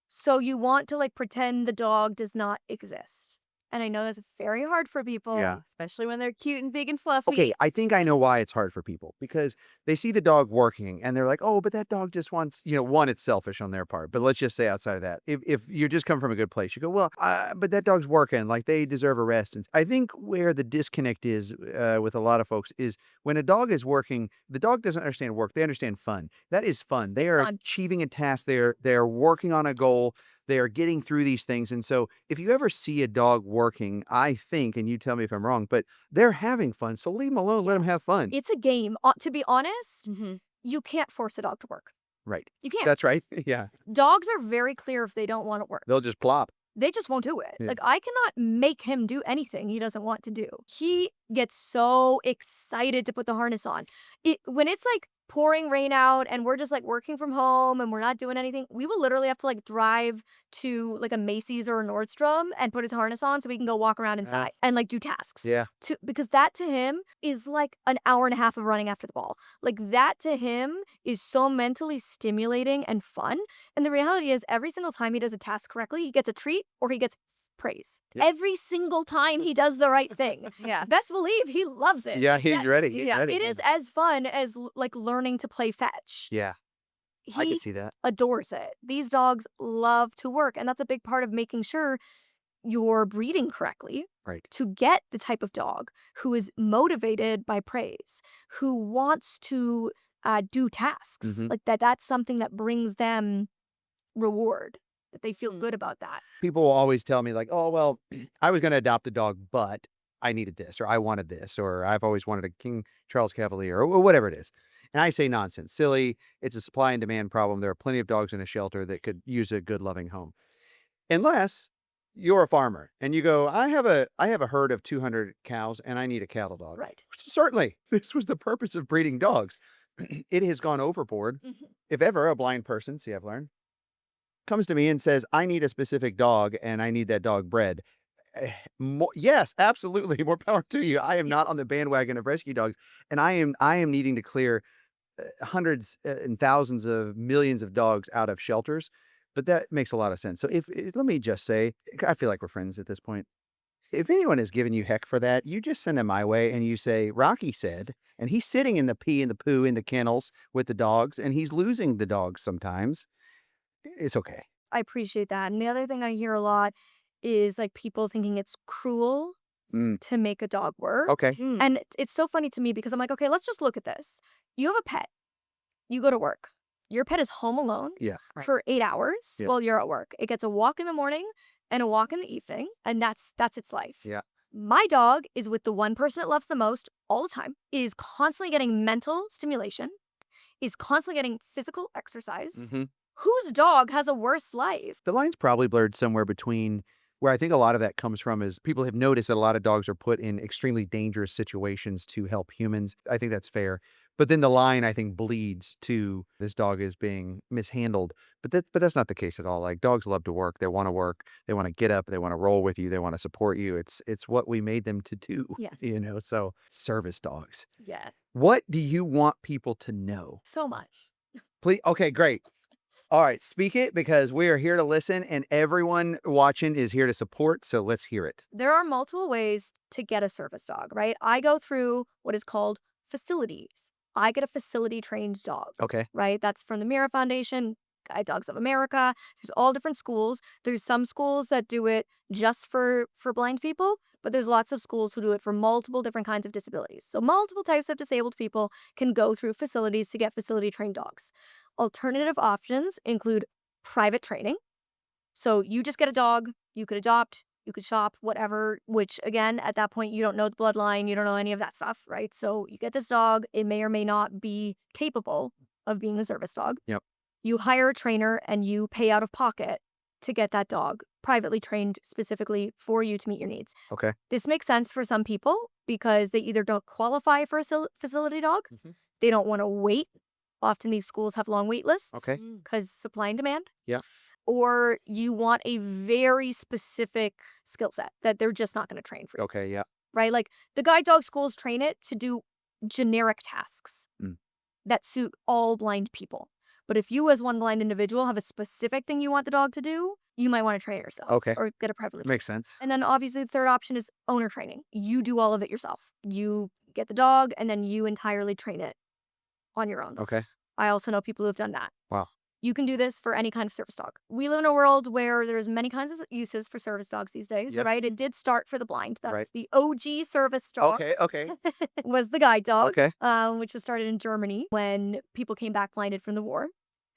So you want to like pretend the dog does not exist. And I know that's very hard for people. Yeah. Especially when they're cute and big and fluffy. Okay, I think I know why it's hard for people because they see the dog working and they're like, oh, but that dog just wants, one, it's selfish on their part. But let's just say outside of that, if you just come from a good place, you go, well, but that dog's working, like they deserve a rest. And I think where the disconnect is with a lot of folks is when a dog is working, the dog doesn't understand work. They understand fun. That is fun. They are Fun. achieving a task. They're working on a goal. They are getting through these things. And so if you ever see a dog working, I think, and you tell me if I'm wrong, but they're having fun. So leave them alone. Let them have fun. It's a game. To be honest, Mm-hmm. you can't force a dog to work. Right. You can't. That's right. Yeah. Dogs are very clear if they don't want to work. They'll just plop. They just won't do it. Yeah. Like, I cannot make him do anything he doesn't want to do. He gets so excited to put the harness on. When it's like pouring rain out and we're just like working from home and we're not doing anything, we will literally have to like drive to like a Macy's or a Nordstrom and put his harness on so we can go walk around inside and like do tasks. Yeah. Because that to him is like an hour and a half of running after the ball. Like that to him is so mentally stimulating and fun. And the reality is every single time he does a task correctly, he gets a treat or he gets praise. Yep. Every single time he does the right thing. Yeah. Best believe he loves it. Yeah, he's That's- ready. He's yeah, ready. It is as fun as like learning to play fetch. Yeah. I He can see that. adores it. These dogs love to work, and that's a big part of making sure you're breeding correctly Right. to get the type of dog who is motivated by praise, who wants to do tasks. Mhm. Like that's something that brings them reward, that they feel Mm. good about that. People will always tell me like, oh, well, I was going to adopt a dog, but I needed this, or I wanted this, or I've always wanted a King Charles Cavalier, or whatever it is. And I say nonsense, silly. It's a supply and demand problem. There are plenty of dogs in a shelter that could use a good, loving home. Unless you're a farmer and you go, I have a herd of 200 cows and I need a cattle dog. Right. Certainly, this was the purpose of breeding dogs. It has gone overboard. Mhm. If ever a blind person, see, I've learned, comes to me and says, I need a specific dog and I need that dog bred. Yes, absolutely. More power to you. I am not on the bandwagon of rescue dogs. And I am needing to clear hundreds and thousands of millions of dogs out of shelters. But that makes a lot of sense. So let me just say, I feel like we're friends at this point. If anyone has given you heck for that, you just send them my way and you say, Rocky said, and he's sitting in the pee and the poo in the kennels with the dogs and he's losing the dogs sometimes. It's okay. I appreciate that. And the other thing I hear a lot is like people thinking it's cruel Mm. to make a dog work. Okay. Mm. And it's so funny to me because I'm like, okay, let's just look at this. You have a pet. You go to work. Your pet is home alone Yeah. Right. for 8 hours Yeah. while you're at work. It gets a walk in the morning and a walk in the evening, and that's its life. Yeah. My dog is with the one person it loves the most all the time, is constantly getting mental stimulation, is constantly getting physical exercise. Mhm. Whose dog has a worse life? The line's probably blurred somewhere between where I think a lot of that comes from is people have noticed that a lot of dogs are put in extremely dangerous situations to help humans. I think that's fair. But then the line, I think, bleeds to this dog is being mishandled. But that's not the case at all. Like dogs love to work. They want to work. They want to get up. They want to roll with you. They want to support you. It's what we made them to do. Yes. So service dogs. Yeah. What do you want people to know? So much. Please. Okay, great. All right, speak it because we are here to listen and everyone watching is here to support. So let's hear it. There are multiple ways to get a service dog, right? I go through what is called facilities. I get a facility trained dog, Okay. right? That's from the Mira Foundation, Guide Dogs of America. There's all different schools. There's some schools that do it just for blind people, but there's lots of schools who do it for multiple different kinds of disabilities. So multiple types of disabled people can go through facilities to get facility trained dogs. Alternative options include private training. So you just get a dog you could adopt. You could shop, whatever, which again, at that point, you don't know the bloodline, you don't know any of that stuff, right? So you get this dog, it may or may not be capable of being a service dog. Yep. You hire a trainer and you pay out of pocket to get that dog privately trained specifically for you to meet your needs. Okay. This makes sense for some people because they either don't qualify for a facility dog, Mhm. they don't want to wait. Often these schools have long wait lists Okay. because supply and demand. Yeah. Or you want a very specific skill set that they're just not going to train for you, Okay. Yeah. right? Like the guide dog schools train it to do generic tasks Mm. that suit all blind people. But if you as one blind individual have a specific thing you want the dog to do, you might want to train it yourself. Okay. Or get a privately trained. Makes sense. And then obviously the third option is owner training. You do all of it yourself. You get the dog and then you entirely train it on your own. Okay. I also know people who've done that. Wow. You can do this for any kind of service dog. We live in a world where there's many kinds of uses for service dogs these days, Yes. right? It did start for the blind. That Right. was the OG service dog. Okay. Okay. Was the guide dog, Okay. which was started in Germany when people came back blinded from the war.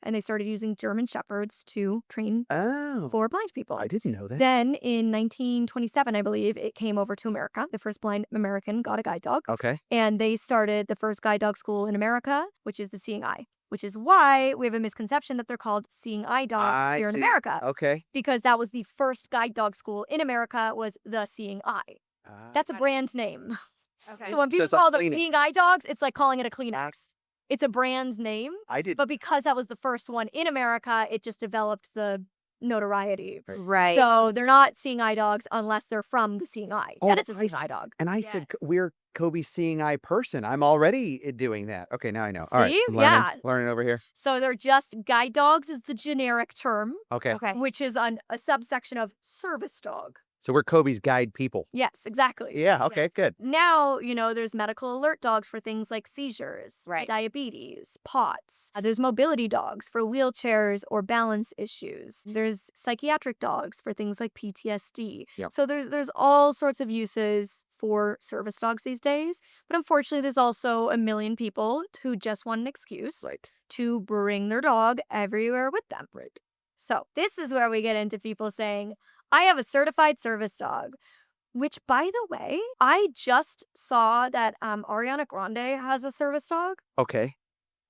And they started using German shepherds to train Oh, for blind people. I didn't know that. Then in 1927, I believe, it came over to America. The first blind American got a guide dog. Okay. And they started the first guide dog school in America, which is the Seeing Eye, which is why we have a misconception that they're called Seeing Eye dogs I here in see. America. Okay. Because that was the first guide dog school in America was the Seeing Eye. That's a Got it. brand name. Okay. So when people it's like call them Kleenex. Seeing Eye dogs, it's like calling it a Kleenex. It's a brand name. I did. But because that was the first one in America, it just developed the notoriety. Right. So they're not Seeing Eye dogs unless they're from the Seeing Eye. Oh, Then it's a I Seeing see. Eye dog. And I Yeah. said, we're Kobe's seeing eye person. I'm already doing that. Okay, now I know. All right. See? I'm learning, Yeah. learning over here. So they're just guide dogs is the generic term, Okay. Okay. which is a subsection of service dog. So we're Kobe's guide people. Yes, exactly. Yeah. Okay. Yes. Good. Now, there's medical alert dogs for things like seizures, Right. diabetes, POTS. There's mobility dogs for wheelchairs or balance issues. There's psychiatric dogs for things like PTSD. Yep. So there's all sorts of uses for service dogs these days. But unfortunately, there's also a million people who just want an excuse Right. to bring their dog everywhere with them. Right. So this is where we get into people saying, I have a certified service dog, which, by the way, I just saw that Ariana Grande has a service dog Okay.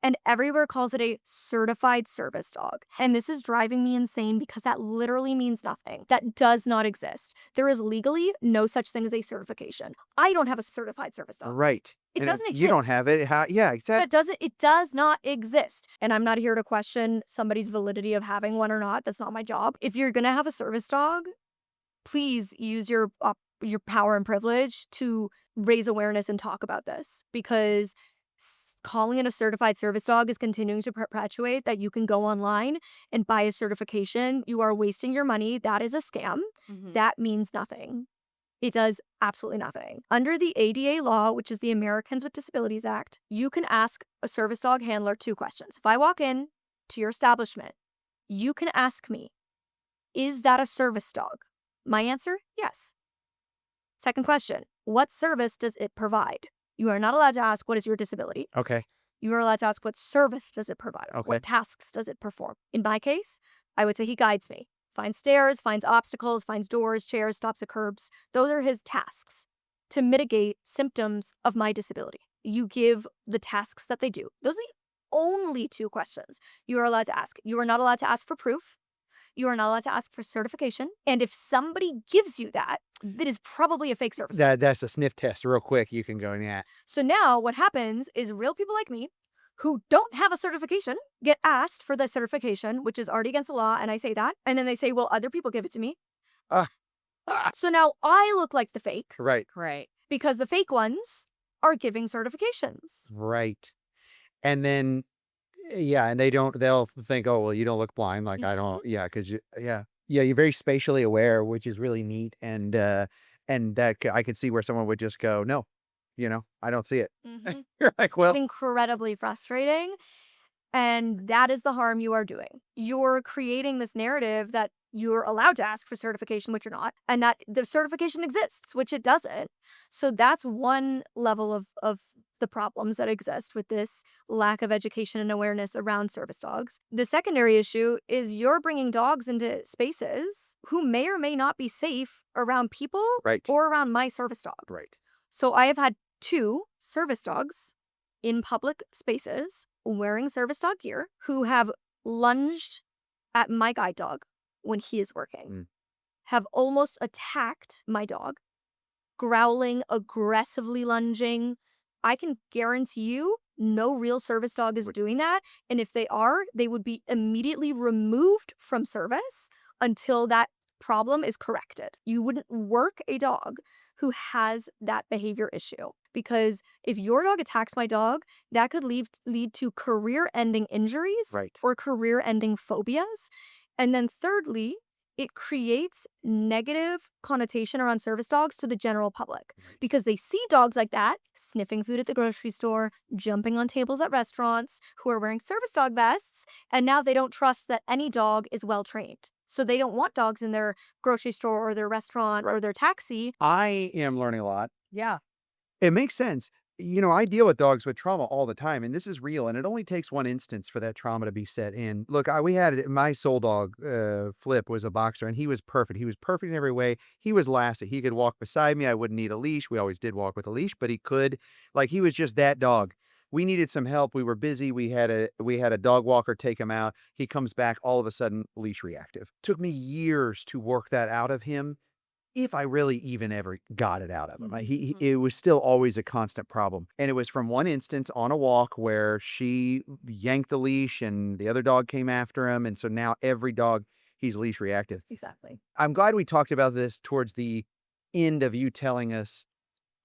and everywhere calls it a certified service dog. And this is driving me insane because that literally means nothing. That does not exist. There is legally no such thing as a certification. I don't have a certified service dog. Right. It And doesn't if you don't exist. have it. Yeah. Exactly. It does not exist. And I'm not here to question somebody's validity of having one or not. That's not my job. If you're going to have a service dog, please use your power and privilege to raise awareness and talk about this, because calling it a certified service dog is continuing to perpetuate that you can go online and buy a certification. You are wasting your money. That is a scam. Mhm. That means nothing. It does absolutely nothing. Under the ADA law, which is the Americans with Disabilities Act, you can ask a service dog handler 2 questions. If I walk in to your establishment, you can ask me, is that a service dog? My answer, yes. Second question, what service does it provide? You are not allowed to ask, what is your disability? Okay. You are allowed to ask, what service does it provide? Okay. What tasks does it perform? In my case, I would say he guides me. Finds stairs, finds obstacles, finds doors, chairs, stops at curbs. Those are his tasks to mitigate symptoms of my disability. You give the tasks that they do. Those are the only 2 questions you are allowed to ask. You are not allowed to ask for proof. You are not allowed to ask for certification. And if somebody gives you that, that is probably a fake service. That's a sniff test real quick. You can go in that. So now what happens is real people like me who don't have a certification get asked for the certification, which is already against the law, and I say that. And then they say, well, other people give it to me. Ah. So now I look like the fake Right. Right. because the fake ones are giving certifications. Right. And then, yeah, and they'll think, oh, well, you don't look blind. Like, I don't, because you're very spatially aware, which is really neat. And that I could see where someone would just go, no, I don't see it. Mhm. You're like, well, It's incredibly frustrating. And that is the harm you are doing. You're creating this narrative that you're allowed to ask for certification, which you're not, and that the certification exists, which it doesn't. So that's one level of the problems that exist with this lack of education and awareness around service dogs. The secondary issue is you're bringing dogs into spaces who may or may not be safe around people Right. or around my service dog. Right. So I have had 2 service dogs in public spaces wearing service dog gear who have lunged at my guide dog when he is working, have almost attacked my dog, growling, aggressively lunging. I can guarantee you no real service dog is doing that. And if they are, they would be immediately removed from service until that problem is corrected. You wouldn't work a dog who has that behavior issue, because if your dog attacks my dog, that could lead to career-ending injuries Right. or career-ending phobias. And then thirdly, it creates negative connotation around service dogs to the general public, because they see dogs like that sniffing food at the grocery store, jumping on tables at restaurants, who are wearing service dog vests, and now they don't trust that any dog is well trained. So they don't want dogs in their grocery store or their restaurant or their taxi. I am learning a lot. Yeah. It makes sense. I deal with dogs with trauma all the time, and this is real, and it only takes one instance for that trauma to be set in. Look, we had it. My soul dog, Flip, was a boxer, and he was perfect. He was perfect in every way. He was Lassie. He could walk beside me. I wouldn't need a leash. We always did walk with a leash, but he could. Like, he was just that dog. We needed some help. We were busy. We had a dog walker take him out. He comes back, all of a sudden, leash reactive. Took me years to work that out of him, if I really even ever got it out of him. It was still always a constant problem. And it was from one instance on a walk where she yanked the leash and the other dog came after him. And so now every dog, he's leash reactive. Exactly. I'm glad we talked about this towards the end of you telling us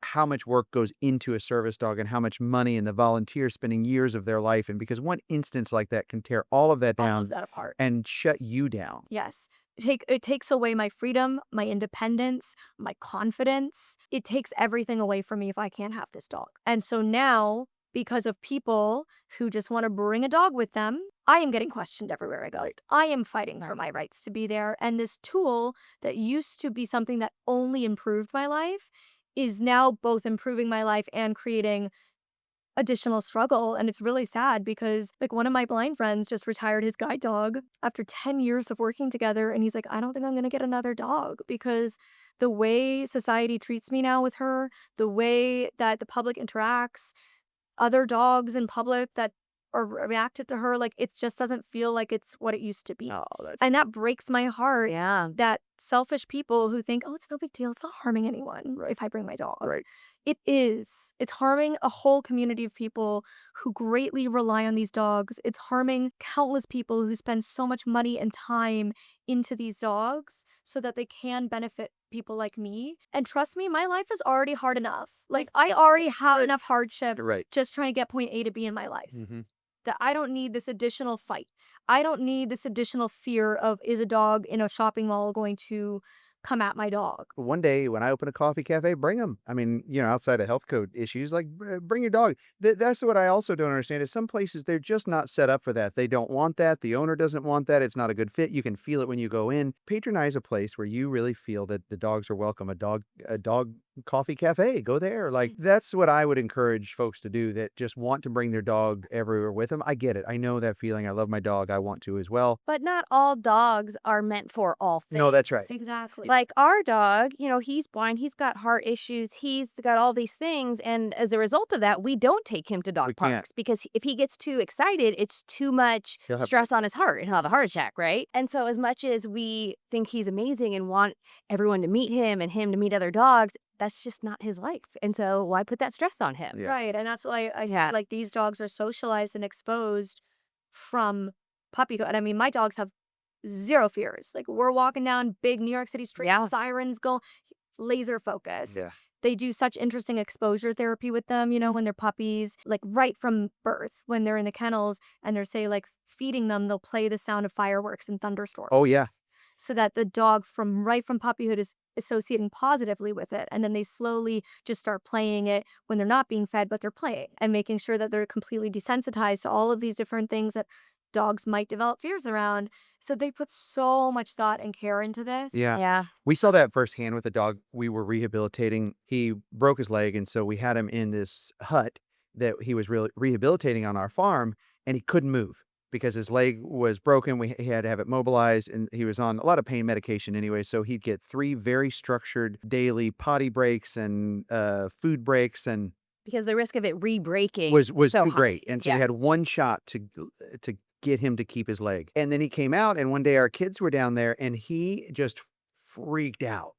how much work goes into a service dog and how much money and the volunteers spending years of their life. And because one instance like that can tear all of that All down of that apart. and shut you down. Yes. It takes away my freedom, my independence, my confidence. It takes everything away from me if I can't have this dog. And so now, because of people who just want to bring a dog with them, I am getting questioned everywhere I go. I am fighting for my rights to be there. And this tool that used to be something that only improved my life is now both improving my life and creating additional struggle. And it's really sad because, like, one of my blind friends just retired his guide dog after 10 years of working together, and he's like, I don't think I'm gonna get another dog because the way society treats me now with her, the way that the public interacts, other dogs in public that are reacted to her, like, it just doesn't feel like it's what it used to be. And that breaks my heart. Yeah. That selfish people who think, oh, it's no big deal, it's not harming anyone if I bring my dog. Right. It is. It's harming a whole community of people who greatly rely on these dogs. It's harming countless people who spend so much money and time into these dogs so that they can benefit people like me. And trust me, my life is already hard enough. Like, I already have enough hardship Right. just trying to get point A to B in my life. Mm-hmm. That I don't need this additional fight. I don't need this additional fear of, is a dog in a shopping mall going to come at my dog? One day when I open a coffee cafe, bring them. I mean, outside of health code issues, like bring your dog. That's what I also don't understand is some places they're just not set up for that. They don't want that. The owner doesn't want that. It's not a good fit. You can feel it when you go in. Patronize a place where you really feel that the dogs are welcome. A dog coffee cafe, go there. Like, that's what I would encourage folks to do that just want to bring their dog everywhere with them. I get it. I know that feeling. I love my dog. I want to as well. But not all dogs are meant for all things. No, that's right. Exactly. Like our dog, he's blind, he's got heart issues, he's got all these things. And as a result of that, we don't take him to dog We can't. parks because if he gets too excited, it's too much He'll have- stress on his heart and he'll have a heart attack, right? And so as much as we think he's amazing and want everyone to meet him and him to meet other dogs, that's just not his life. And so why put that stress on him? Yeah. Right. And that's why I Yeah. say, like, these dogs are socialized and exposed from puppyhood. And I mean, my dogs have zero fears. Like, we're walking down big New York City streets, Yeah. sirens go, laser focused. Yeah. They do such interesting exposure therapy with them, when they're puppies, like right from birth, when they're in the kennels and they're, say, like, feeding them, they'll play the sound of fireworks and thunderstorms. Oh, yeah. So that the dog from puppyhood is associating positively with it. And then they slowly just start playing it when they're not being fed, but they're playing and making sure that they're completely desensitized to all of these different things that dogs might develop fears around. So they put so much thought and care into this. Yeah. Yeah. We saw that firsthand with a dog we were rehabilitating. He broke his leg, and so we had him in this hut that he was rehabilitating on our farm, and he couldn't move because his leg was broken. He had to have it mobilized, and he was on a lot of pain medication anyway. So he'd get 3 very structured daily potty breaks and food breaks, and Because the risk of it re-breaking was so too high. great. And so Yeah. he had one shot to get him to keep his leg. And then he came out, and one day our kids were down there, and he just freaked out.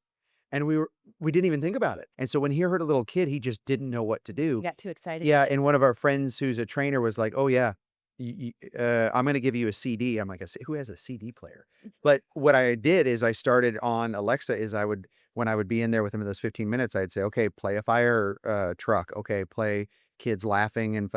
And we didn't even think about it. And so when he heard a little kid, he just didn't know what to You do. got too excited. Yeah, and one of our friends who's a trainer was like, "Oh yeah, I'm going to give you a CD." I'm like, "Who has a CD player?" But what I did is I started on Alexa. When I would be in there with him in those 15 minutes, I'd say, "Okay, play a fire truck. Okay, play kids laughing," and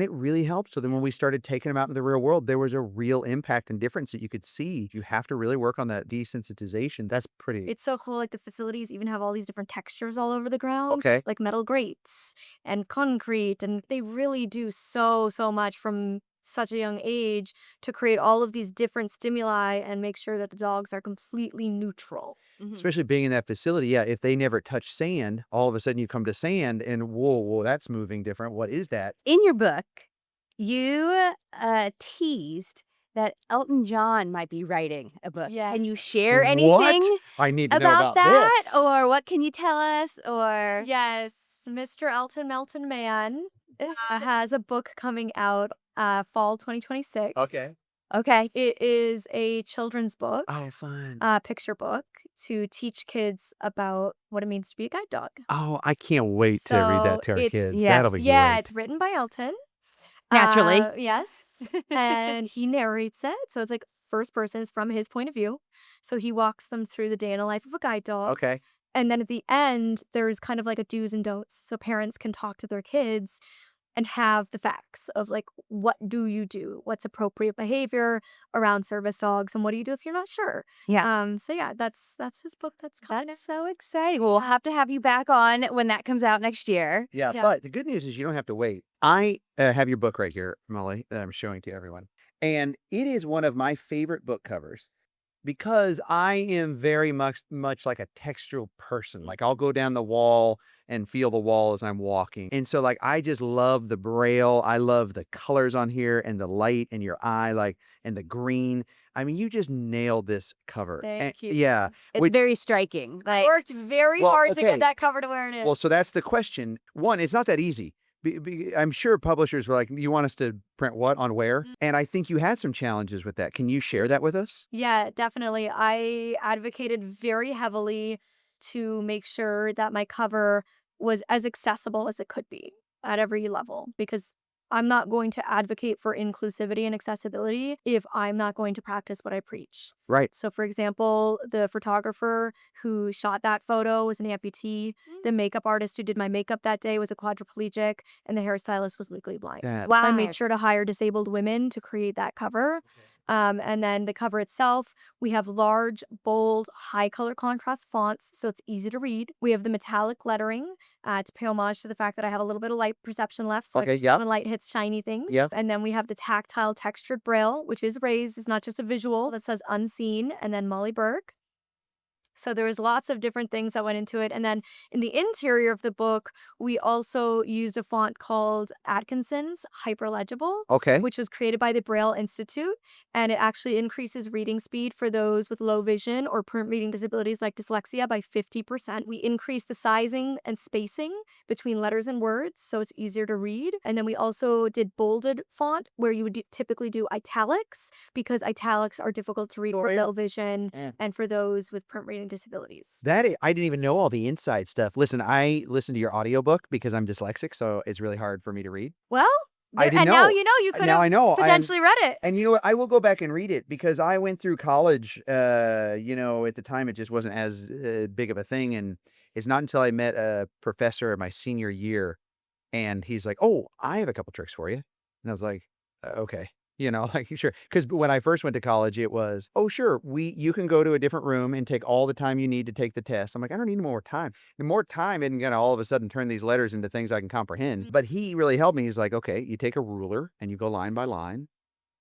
it really helped. So then when we started taking him out into the real world, there was a real impact and difference that you could see. You have to really work on that desensitization. That's pretty It's so cool. Like the facilities even have all these different textures all over the ground, okay. like metal grates and concrete. And they really do so much from such a young age to create all of these different stimuli and make sure that the dogs are completely neutral. Mhm. Especially being in that facility, yeah, if they never touch sand, all of a sudden you come to sand and whoa, that's moving different. What is that? In your book, you teased that Elton John might be writing a book. Yeah. Can you share What? anything I need to know about about that? this. Or what can you tell us? Or Yes, Mr. Melton Man has a book coming out fall 2026. Okay. okay. It is a children's book, Oh, fun. picture book to teach kids about what it means to be a guide dog. Oh, I can't wait to read that to our it's- kids. yes. That'll be Yeah, great. it's written by Elton. Naturally. Yes. And he narrates it. So it's like first person is from his point of view. So he walks them through the day in the life of a guide dog. Okay. And then at the end, there's kind of like a do's and don'ts. So parents can talk to their kids and have the facts of like, what do you do? What's appropriate behavior around service dogs? And what do you do if you're not sure? Yeah. So yeah, that's his book that's coming That's so exciting. Well, we'll have to have you back on when that comes out next year. Yeah, Yeah. but the good news is you don't have to wait. I have your book right here, Molly, that I'm showing to everyone. And it is one of my favorite book covers because I am very much like a textural person. Like I'll go down the wall and feel the wall as I'm walking. And so like I just love the Braille. I love the colors on here and the light in your eye, and the green. I mean, you just nailed this cover. Thank you. Yeah. It's Which- very striking. Like, Worked very Well, hard to okay. get that cover to where it is. Well, so that's the question. One, it's not that easy. I'm sure publishers were like, "You want us to print what on where?" And I think you had some challenges with that. Can you share that with us? Yeah, definitely. I advocated very heavily to make sure that my cover was as accessible as it could be at every level because I'm not going to advocate for inclusivity and accessibility if I'm not going to practice what I preach. Right. So, for example, the photographer who shot that photo was an amputee. The makeup artist who did my makeup that day was a quadriplegic, and the hairstylist was legally blind. That- So I wow. made sure to hire disabled women to create that cover. And then the cover itself, we have large, bold, high color contrast fonts, so it's easy to read. We have the metallic lettering to pay homage to the fact that I have a little bit of light perception left, so I Okay, can see yeah. when light hits shiny things. Yeah. And then we have the tactile textured Braille, which is raised. It's not just a visual that says unseen, and then Molly Burke. So there was lots of different things that went into it. And then in the interior of the book, we also used a font called Atkinson's Hyperlegible, Okay. which was created by the Braille Institute. And it actually increases reading speed for those with low vision or print reading disabilities like dyslexia by 50%. We increased the sizing and spacing between letters and words, so it's easier to read. And then we also did bolded font, where you would typically do italics, because italics are difficult to read for Oh, yeah. low vision Yeah. and for those with print reading disabilities. I didn't even know all the inside stuff. Listen, I listened to your audiobook because I'm dyslexic, so it's really hard for me to read. Well, I didn't and know. now you know you could Now I have know. potentially read it. And you know what? I will go back and read it because I went through college. At the time it just wasn't as big of a thing, and it's not until I met a professor in my senior year, and he's like, "Oh, I have a couple tricks for you," and I was like, "Okay." Like sure. Because when I first went to college, it was, "Oh, sure, you can go to a different room and take all the time you need to take the test." I'm like, I don't need more time. And more time isn't gonna all of a sudden turn these letters into things I can comprehend. But he really helped me. He's like, "Okay, you take a ruler and you go line by line,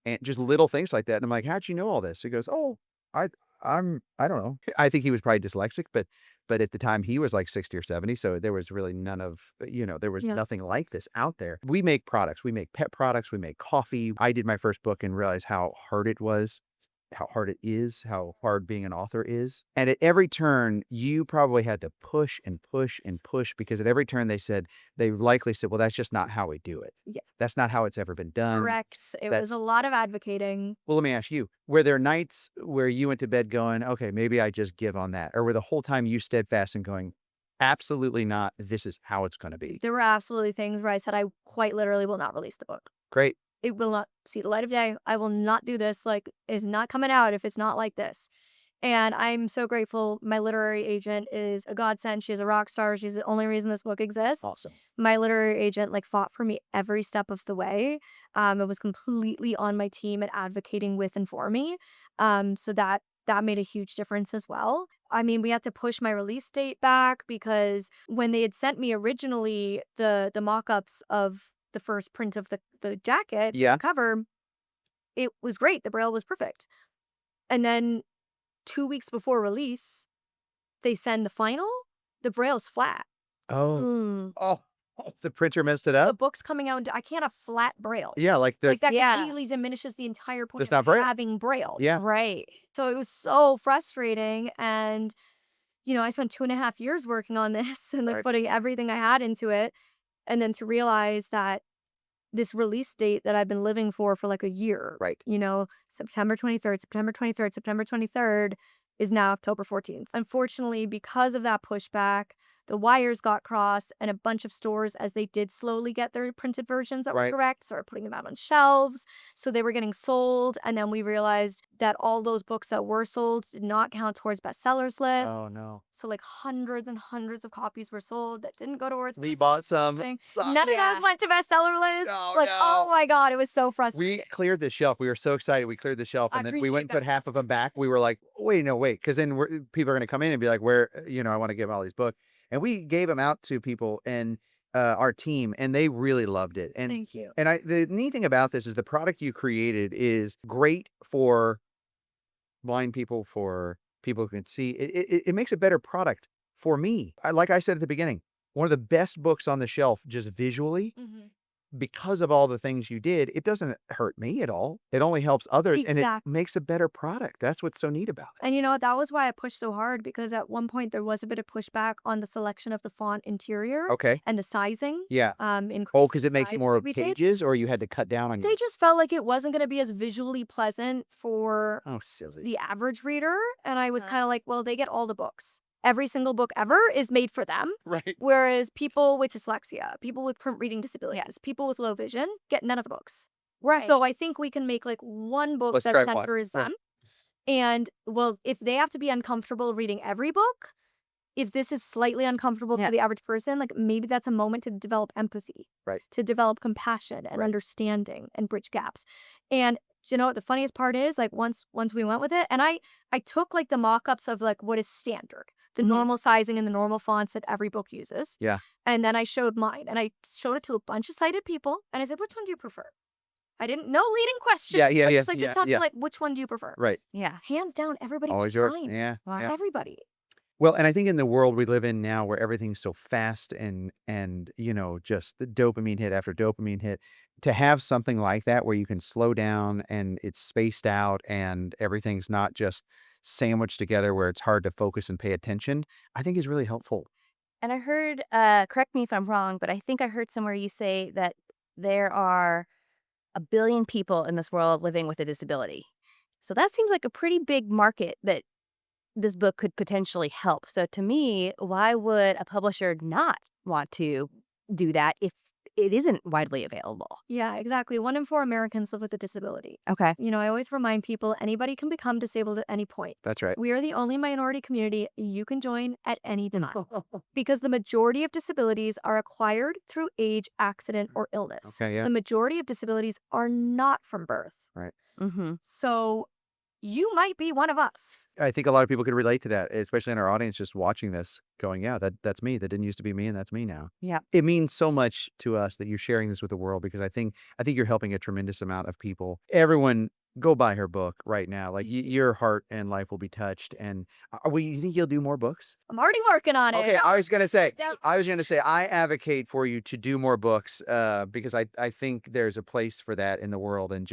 and just little things like that." And I'm like, "How'd you know all this?" He goes, "Oh, I don't know." I think he was probably dyslexic, but But at the time he was like 60 or 70. So there was really none of, there was Yeah. nothing like this out there. We make products. We make pet products. We make coffee. I did my first book and realized how hard it was, how hard it is, how hard being an author is. And at every turn, you probably had to push and push and push, because at every turn they likely said, well, that's just not how we do it. Yeah. That's not how it's ever been done. Correct. It That's- was a lot of advocating. Well, let me ask you, were there nights where you went to bed going, okay, maybe I just give on that? Or were the whole time you steadfast and going, absolutely not, this is how it's going to be? There were absolutely things where I said I quite literally will not release the book. Great. It will not see the light of day. I will not do this. Like, it's not coming out if it's not like this. And I'm so grateful. My literary agent is a godsend. She's a rock star. She's the only reason this book exists. Awesome. My literary agent fought for me every step of the way. It was completely on my team and advocating with and for me. So that made a huge difference as well. I mean, we had to push my release date back because when they had sent me originally the mock-ups of the first print of the jacket, Yeah. the cover, it was great. The Braille was perfect. And then 2 weeks before release, they send the final, the Braille's flat. Oh, the printer messed it The up? book's coming out, I can't have flat Braille. Yeah, like the, Like, that Yeah. completely diminishes the entire point That's of not Braille. having Braille. yeah. Right. So it was so frustrating. And, I spent 2.5 years working on this and Right. putting everything I had into it. And then to realize that this release date that I've been living for a year, Right. September 23rd, September 23rd, September 23rd is now October 14th. Unfortunately, because of that pushback, the wires got crossed, and a bunch of stores, as they did slowly get their printed versions that were Right. correct, started putting them out on shelves. So they were getting sold. And then we realized that all those books that were sold did not count towards bestsellers lists. Oh, no. So hundreds and hundreds of copies were sold that didn't go towards We bestseller bought some. thing. Suck. None of Yeah. those went to bestseller lists. Oh, Oh no. my God, it was so frustrating. We cleared the shelf. We were so excited. We cleared the shelf, I and then we appreciate went and put that. half of them back. We were like, wait, because then people are going to come in and be like, where, I want to give all these books. And we gave them out to people and our team, and they really loved it. And Thank you. and the neat thing about this is the product you created is great for blind people, for people who can see. It makes a better product for me. Like I said at the beginning, one of the best books on the shelf, just visually, because of all the things you did. It doesn't hurt me at all. It only helps others, and it Exactly. makes a better product. That's what's so neat about it. And that was why I pushed so hard, because at one point there was a bit of pushback on the selection of the font interior Okay. and the sizing. Yeah. Increasing Because it the makes size more that we did. pages, or you had to cut down on They just felt like it wasn't going to be as visually pleasant for Oh, silly. the average reader. And I was Uh-huh. kind of like, well, they get all the books. Every single book ever is made for them. Right. Whereas people with dyslexia, people with print reading disabilities, people with low vision get none of the books. Right. So I think we can make one book Let's that try one. centers Yeah. them. And well, if they have to be uncomfortable reading every book, if this is slightly uncomfortable Yeah. for the average person, maybe that's a moment to develop empathy, Right. to develop compassion and Right. understanding and bridge gaps. And what the funniest part is, once we went with it, and I took the mock-ups of what is standard, the Mhm. normal sizing and the normal fonts that every book uses. Yeah. And then I showed mine, and I showed it to a bunch of sighted people, and I said, which one do you prefer? I didn't know leading questions. Yeah, I just yeah, tell yeah. you which one do you prefer? Right. Yeah. Hands down, everybody Always picked yours. mine. Yeah. Wow. Yeah. Everybody. Well, and I think in the world we live in now, where everything's so fast and just the dopamine hit after dopamine hit, to have something like that where you can slow down and it's spaced out and everything's not just sandwiched together where it's hard to focus and pay attention, I think is really helpful. And I heard, correct me if I'm wrong, but I think I heard somewhere you say that there are 1 billion people in this world living with a disability. So that seems like a pretty big market that this book could potentially help. So to me, why would a publisher not want to do that if it isn't widely available? Yeah, exactly. 1 in 4 Americans live with a disability. Okay. I always remind people anybody can become disabled at any point. That's right. We are the only minority community you can join at any time because the majority of disabilities are acquired through age, accident, or illness. Okay, yeah. The majority of disabilities are not from birth. Mm-hmm. So you might be one of us. I think a lot of people could relate to that, especially in our audience just watching this, going, yeah, that's me. That didn't used to be me, and that's me now. Yeah. It means so much to us that you're sharing this with the world, because I think you're helping a tremendous amount of people. Everyone go buy her book right now. Like your heart and life will be touched. And you think you'll do more books? I'm already working on it. Okay, I was gonna say, Don't- I advocate for you to do more books, because I think there's a place for that in the world, and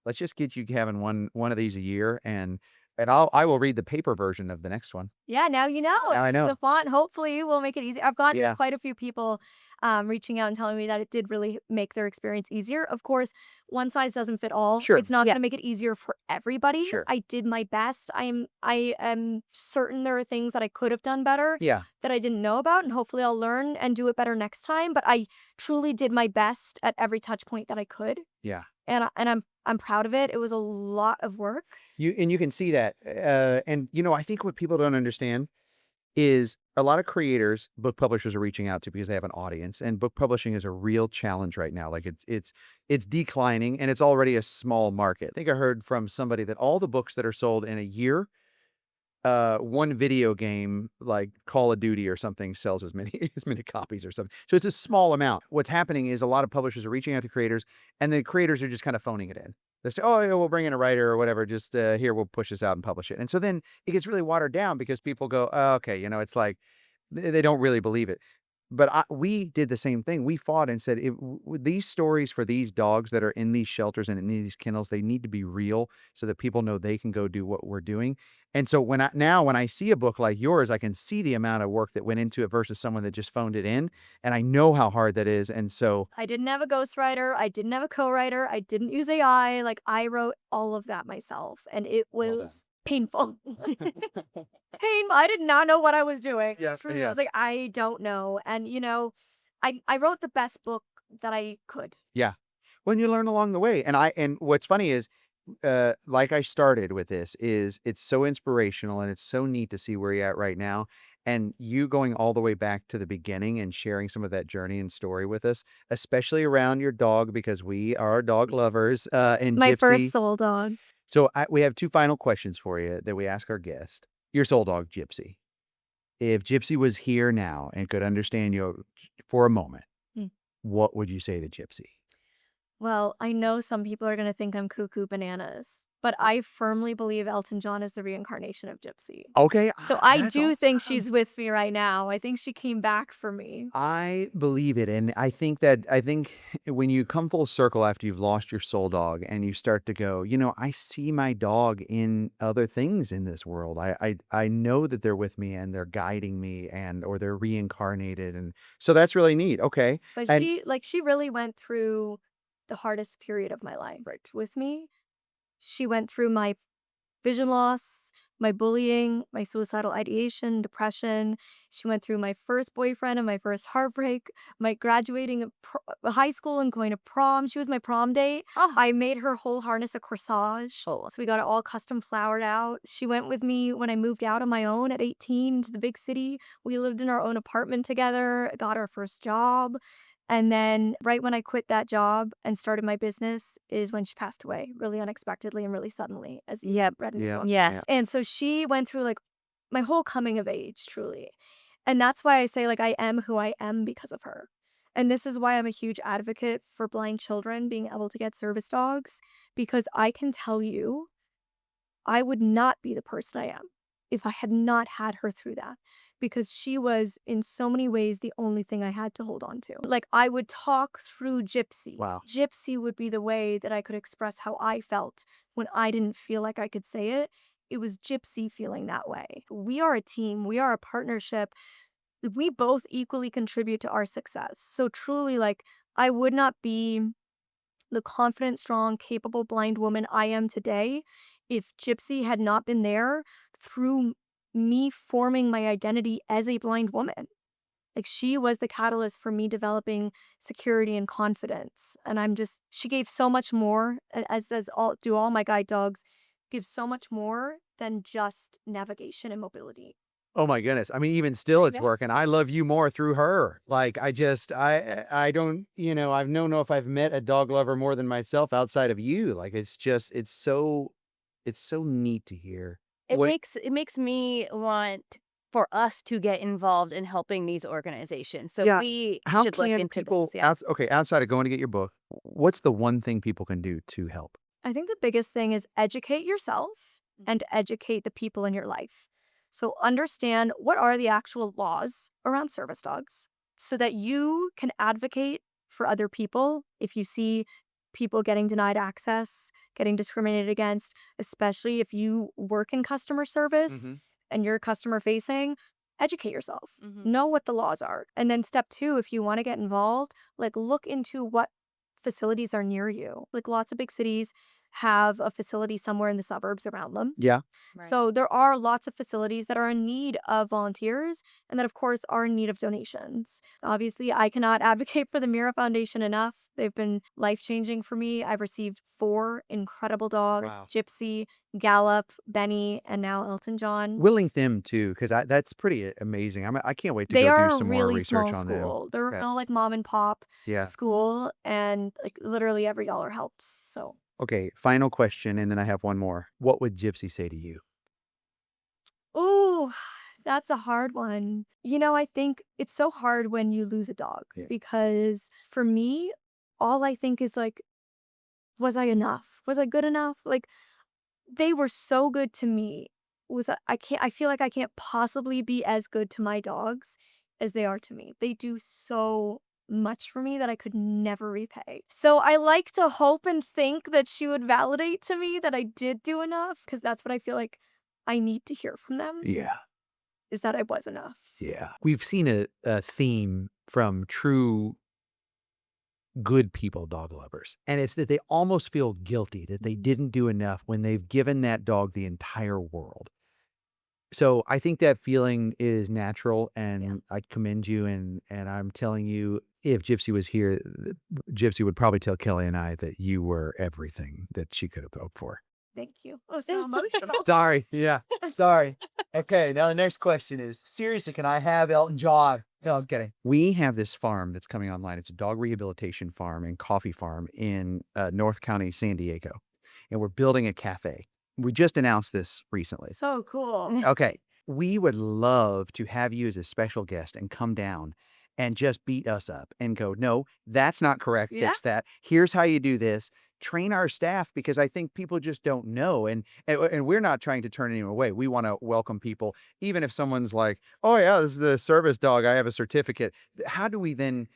let's just get you having one of these a year, and I will read the paper version of the next one. Yeah, now you know. Now I know. The font hopefully will make it easy. I've gotten Yeah. quite a few people reaching out and telling me that it did really make their experience easier. Of course, one size doesn't fit all. Sure. It's not Yeah. going to make it easier for everybody. Sure. I did my best. I am certain there are things that I could have done better Yeah. that I didn't know about, and hopefully I'll learn and do it better next time. But I truly did my best at every touch point that I could, Yeah. and I'm proud of it. It was a lot of work. You can see that, and I think what people don't understand is a lot of creators, book publishers are reaching out to because they have an audience, and book publishing is a real challenge right now. Like it's declining, and it's already a small market. I think I heard from somebody that all the books that are sold in a year, one video game like Call of Duty or something sells as many as many copies or something. So it's a small amount. What's happening is a lot of publishers are reaching out to creators, and the creators are just kind of phoning it in. They say, "Oh, yeah, we'll bring in a writer or whatever. Just here, we'll push this out and publish it." And so then it gets really watered down because people go, "Oh, okay, it's like they don't really believe it." But we did the same thing. We fought and said, these stories for these dogs that are in these shelters and in these kennels, they need to be real so that people know they can go do what we're doing. And so when I see a book like yours, I can see the amount of work that went into it versus someone that just phoned it in. And I know how hard that is. And so I didn't have a ghostwriter. I didn't have a co-writer. I didn't use AI. Like, I wrote all of that myself, and it Well was painful. I did not know what I was doing. Yeah, Truly, yeah. I was like, I don't know. And I wrote the best book that I could. yeah, when you learn along the way. And what's funny is, like I started with this, is it's so inspirational and it's so neat to see where you're at right now. And you going all the way back to the beginning and sharing some of that journey and story with us, especially around your dog, because we are dog lovers, and My Gypsy. first soul dog. So we have two final questions for you that we ask our guest. Your soul dog, Gypsy. If Gypsy was here now and could understand you for a moment, Hmm. what would you say to Gypsy? Well, I know some people are going to think I'm cuckoo bananas, but I firmly believe Elton John is the reincarnation of Gypsy. Okay. So I that's do think awesome. she's with me right now. I think she came back for me. I believe it. And I think when you come full circle after you've lost your soul dog and you start to go, I see my dog in other things in this world. I know that they're with me and they're guiding me or they're reincarnated. And so that's really neat. Okay. But And she really went through the hardest period of my life with me. She went through my vision loss, my bullying, my suicidal ideation, depression. She went through my first boyfriend and my first heartbreak, my graduating of high school and going to prom. She was my prom date. Oh. I made her whole harness a corsage. Oh. So we got it all custom flowered out. She went with me when I moved out on my own at 18 to the big city. We lived in our own apartment together, got our first job. And then right when I quit that job and started my business is when she passed away, really unexpectedly and really suddenly, as you Yep. read in the book. Yeah. And so she went through like my whole coming of age, truly. And that's why I say like I am who I am because of her. And this is why I'm a huge advocate for blind children being able to get service dogs, because I can tell you I would not be the person I am if I had not had her through that. Because she was, in so many ways, the only thing I had to hold on to. Like, I would talk through Gypsy. Wow. Gypsy would be the way that I could express how I felt when I didn't feel like I could say it. It was Gypsy feeling that way. We are a team. We are a partnership. We both equally contribute to our success. So truly, like, I would not be the confident, strong, capable blind woman I am today if Gypsy had not been there through me forming my identity as a blind woman. Like, she was the catalyst for me developing security and confidence. And she gave so much more, as do all my guide dogs, give so much more than just navigation and mobility. Oh my goodness. I mean, even still it's Yeah. working. I love you more through her. Like I don't, I don't know if I've met a dog lover more than myself outside of you. Like it's so neat to hear. It What- makes me want for us to get involved in helping these organizations. So Yeah, we How should look can into people this. Yeah. outside of going to get your book, what's the one thing people can do to help? I think the biggest thing is educate yourself and educate the people in your life. So understand what are the actual laws around service dogs so that you can advocate for other people if you see people getting denied access, getting discriminated against, especially if you work in customer service and you're customer facing. Educate yourself. Know what the laws are. And then step 2, if you want to get involved, like look into what facilities are near you. Like lots of big cities have a facility somewhere in the suburbs around them. Yeah. Right. So there are lots of facilities that are in need of volunteers and that, of course, are in need of donations. Obviously, I cannot advocate for the Mira Foundation enough. They've been life-changing for me. I've received 4 incredible dogs, Wow. Gypsy, Gallop, Benny, and now Elton John. Willing them too, because that's pretty amazing. I can't wait to They go are do a some more really research small on them. school. They're That- all like mom and pop Yeah. school, and like literally every dollar helps. So Okay, final question, and then I have one more. What would Gypsy say to you? ooh, that's a hard one. You know, I think it's so hard when you lose a dog Yeah. because for me, all I think is like, was I enough? Was I good enough? Like, they were so good to me. I feel like I can't possibly be as good to my dogs as they are to me. They do so much for me that I could never repay. So I like to hope and think that she would validate to me that I did do enough, because that's what I feel like I need to hear from them, Yeah. is that I was enough. Yeah. We've seen a theme from true good people, dog lovers, and it's that they almost feel guilty that they didn't do enough when they've given that dog the entire world. So I think that feeling is natural, and I commend you. And I'm telling you, if Gypsy was here, Gypsy would probably tell Kelly and I that you were everything that she could have hoped for. Thank you. Oh, so emotional. Sorry. Yeah. Sorry. Okay. Now the next question is, seriously, can I have Elton John? No, I'm kidding. We have this farm that's coming online. It's a dog rehabilitation farm and coffee farm in North County, San Diego. And we're building a cafe. We just announced this recently. So cool. Okay. We would love to have you as a special guest and come down and just beat us up and go, no, that's not correct. Yeah. Fix that. Here's how you do this. Train our staff, because I think people just don't know. And we're not trying to turn anyone away. We want to welcome people. Even if someone's like, oh yeah, this is the service dog, I have a certificate. How do we then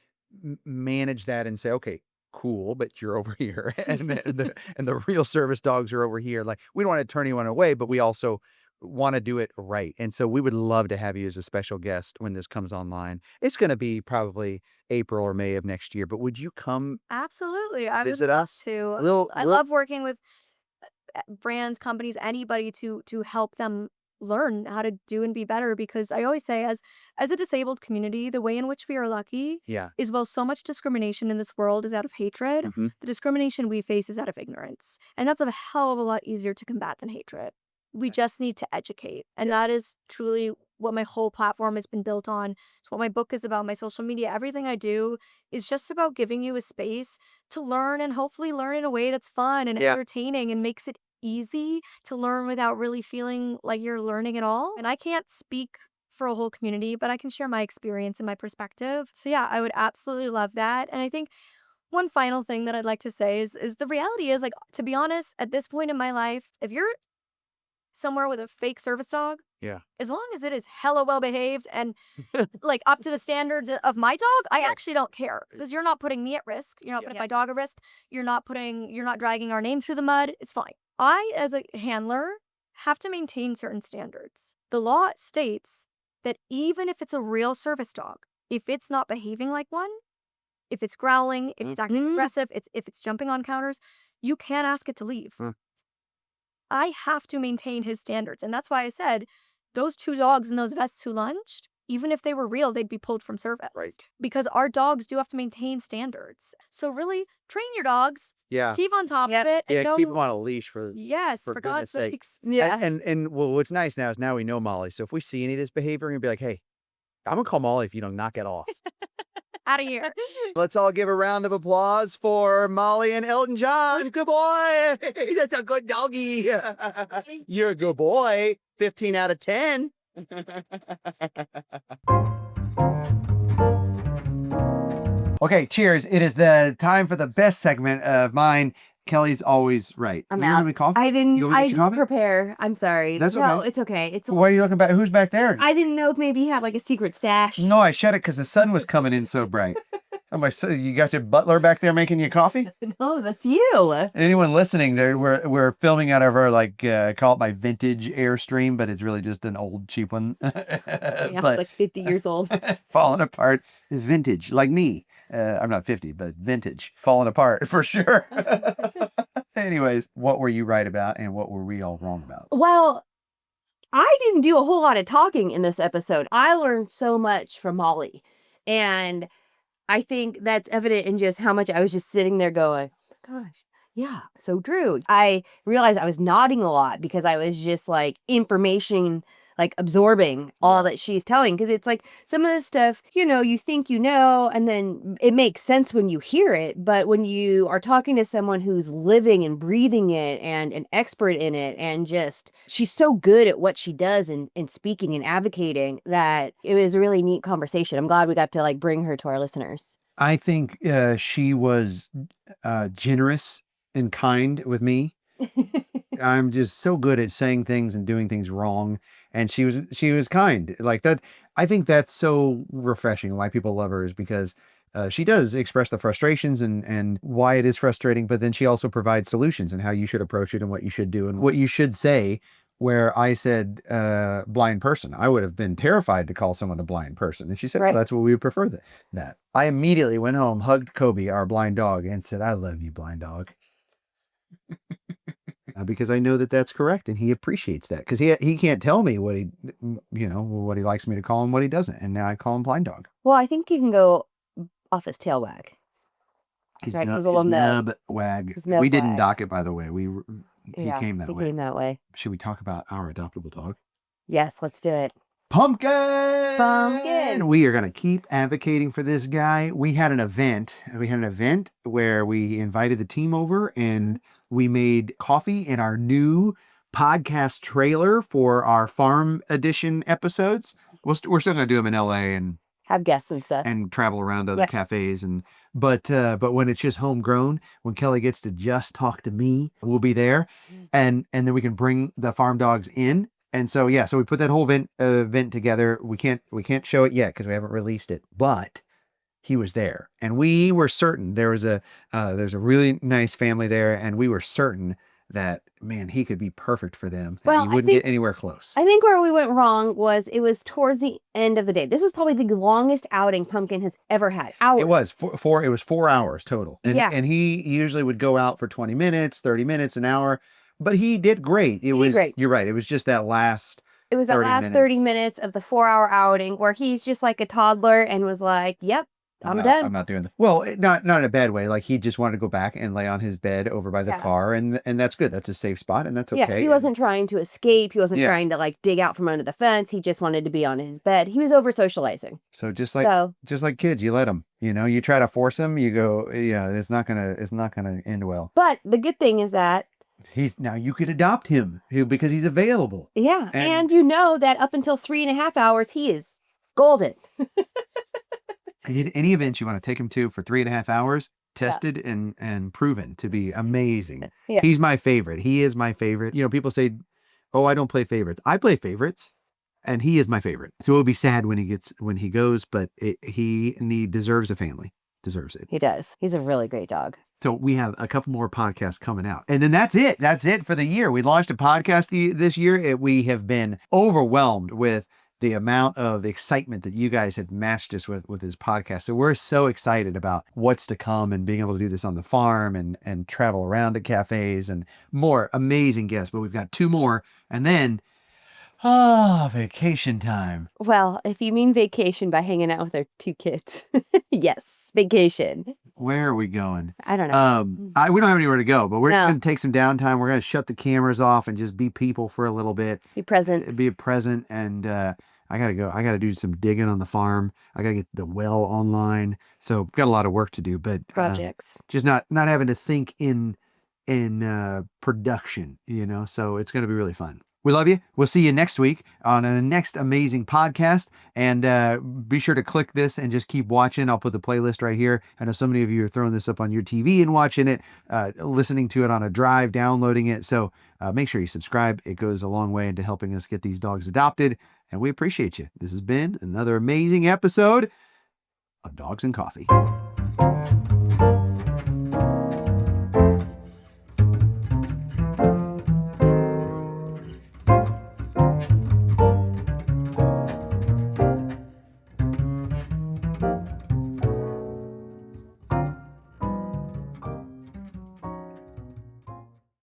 manage that and say, okay, cool, but you're over here and the real service dogs are over here. Like, we don't want to turn anyone away, but we also want to do it right. And so we would love to have you as a special guest when this comes online. It's going to be probably April or May of next year, but would you come Absolutely. I would visit love us? to. I love working with brands, companies, anybody to help them learn how to do and be better, because I always say, as a disabled community, the way in which we are lucky Yeah. is, while so much discrimination in this world is out of hatred, Mhm. the discrimination we face is out of ignorance. And that's a hell of a lot easier to combat than hatred. We just need to educate. And that is truly what my whole platform has been built on. It's what my book is about, my social media. Everything I do is just about giving you a space to learn, and hopefully learn in a way that's fun and Yeah. entertaining and makes it easy to learn without really feeling like you're learning at all. And I can't speak for a whole community, but I can share my experience and my perspective. So yeah, I would absolutely love that. And I think one final thing that I'd like to say is the reality is, like, to be honest, at this point in my life, if you're somewhere with a fake service dog, Yeah. as long as it is hella well behaved and like up to the standards of my dog, I actually don't care, because you're not putting me at risk. You're not putting my dog at risk. You're not dragging our name through the mud. It's fine. I, as a handler, have to maintain certain standards. The law states that even if it's a real service dog, if it's not behaving like one, if it's growling, if it's acting aggressive, if it's jumping on counters, you can't ask it to leave. I have to maintain his standards. And that's why I said those 2 dogs in those vests who lunged, even if they were real, they'd be pulled from service. Right. Because our dogs do have to maintain standards. So really, train your dogs. Yeah. Keep on top Yep. of it. And Yeah. know, Keep them on a leash for yes, for for God's goodness sake. sakes. Yeah. And well, what's nice now is now we know Molly. So if we see any of this behavior, we're gonna be like, hey, I'm gonna call Molly if you don't knock it off. Out of here. Let's all give a round of applause for Molly and Elton John. Good boy. That's a good doggy. You're a good boy. 15 out of 10. Okay, cheers. It is the time for the best segment of mine. Kelly's always right. I'm you don't out. have any coffee? I You didn't. want me to I get you didn't coffee? prepare. I'm sorry. That's No, okay. it's okay. It's. Why are you looking back? Who's back there? I didn't know if maybe you had like a secret stash. No, I shut it because the sun was coming in so bright. Oh, my son, you got your butler back there making you coffee? No, that's you. Anyone listening, we're filming out of our call it my vintage Airstream, but it's really just an old cheap one. Yeah, But like 50 years old. falling apart, vintage like me. I'm not 50, but vintage, falling apart for sure. Anyways, what were you right about, and what were we all wrong about? Well, I didn't do a whole lot of talking in this episode. I learned so much from Molly, and I think that's evident in just how much I was just sitting there going, oh my gosh, yeah, so true. I realized I was nodding a lot because I was just like information, like absorbing all that she's telling. Because it's like some of this stuff, you think and then it makes sense when you hear it. But when you are talking to someone who's living and breathing it and an expert in it, and just she's so good at what she does and speaking and advocating, that it was a really neat conversation. I'm glad we got to like bring her to our listeners. I think she was generous and kind with me. I'm just so good at saying things and doing things wrong, and she was kind like that. I think that's so refreshing. Why people love her is because she does express the frustrations and why it is frustrating, but then she also provides solutions and how you should approach it and what you should do and what you should say. Where I said blind person, I would have been terrified to call someone a blind person, and she said, Right. "Well, that's what we would prefer that." I immediately went home, hugged Kobe, our blind dog, and said, "I love you, blind dog." Because I know that that's correct, and he appreciates that because he can't tell me what what he likes me to call him, what he doesn't, and now I call him blind dog. Well, I think you can go off his tail wag. His Right, nub, his little nub. nub wag. His nub We didn't wag. dock it, by the way. He Yeah, came that he way. came that way. Should we talk about our adoptable dog? Yes, let's do it. Pumpkin! Pumpkin! We are going to keep advocating for this guy. We had an event. Where we invited the team over and we made coffee in our new podcast trailer for our farm edition episodes. We're still going to do them in LA and Have guests and stuff. travel around to other Yep. cafes but when it's just homegrown, when Kelly gets to just talk to me, we'll be there, and then we can bring the farm dogs in. And so we put that whole event together. We can't show it yet because we haven't released it, but he was there, and we were certain there's a really nice family there, and we were certain that, man, he could be perfect for them. Well, and he I wouldn't think- get anywhere close. I think where we went wrong was it was towards the end of the day. This was probably the longest outing Pumpkin has ever had. Hours. It was it was 4 hours total. And, Yeah. and he usually would go out for 20 minutes, 30 minutes, an hour, but he did great. He did great. You're right. It was just that last, It was that 30 last 30 minutes of the 4-hour outing where he's just like a toddler and was like, yep, I'm done. I'm not doing that. Well, not in a bad way. Like he just wanted to go back and lay on his bed over by the Yeah. car. And that's good. That's a safe spot. And that's okay. Yeah, he wasn't trying to escape. He wasn't Yeah. trying to like dig out from under the fence. He just wanted to be on his bed. He was over socializing. So just like kids, you let them, you try to force them, you go, yeah, it's not going to end well. But the good thing is that, Now you could adopt him because he's available. yeah, And- and you know that up until 3.5 hours, he is golden. Any events you want to take him to for 3.5 hours, tested and proven to be amazing. Yeah. He's my favorite. He is my favorite. People say, "Oh, I don't play favorites." I play favorites, and he is my favorite. So it'll be sad when he goes, but he deserves a family. Deserves it. He does. He's a really great dog. So we have a couple more podcasts coming out. And then that's it. That's it for the year. We launched a podcast this year. We have been overwhelmed with the amount of excitement that you guys have matched us with this podcast. So we're so excited about what's to come and being able to do this on the farm and travel around to cafes and more amazing guests. But we've got 2 more. And then, vacation time. Well, if you mean vacation by hanging out with our 2 kids, yes, vacation. Where are we going? I don't know. We don't have anywhere to go, but we're No. going to take some downtime. We're going to shut the cameras off and just be people for a little bit. Be present. Be a present. And I got to go. I got to do some digging on the farm. I got to get the well online. So got a lot of work to do, but Projects. just not having to think in production, so it's going to be really fun. We love you. We'll see you next week on a next amazing podcast. And be sure to click this and just keep watching. I'll put the playlist right here. I know so many of you are throwing this up on your TV and watching it, listening to it on a drive, downloading it. So make sure you subscribe. It goes a long way into helping us get these dogs adopted. And we appreciate you. This has been another amazing episode of Dogs and Coffee.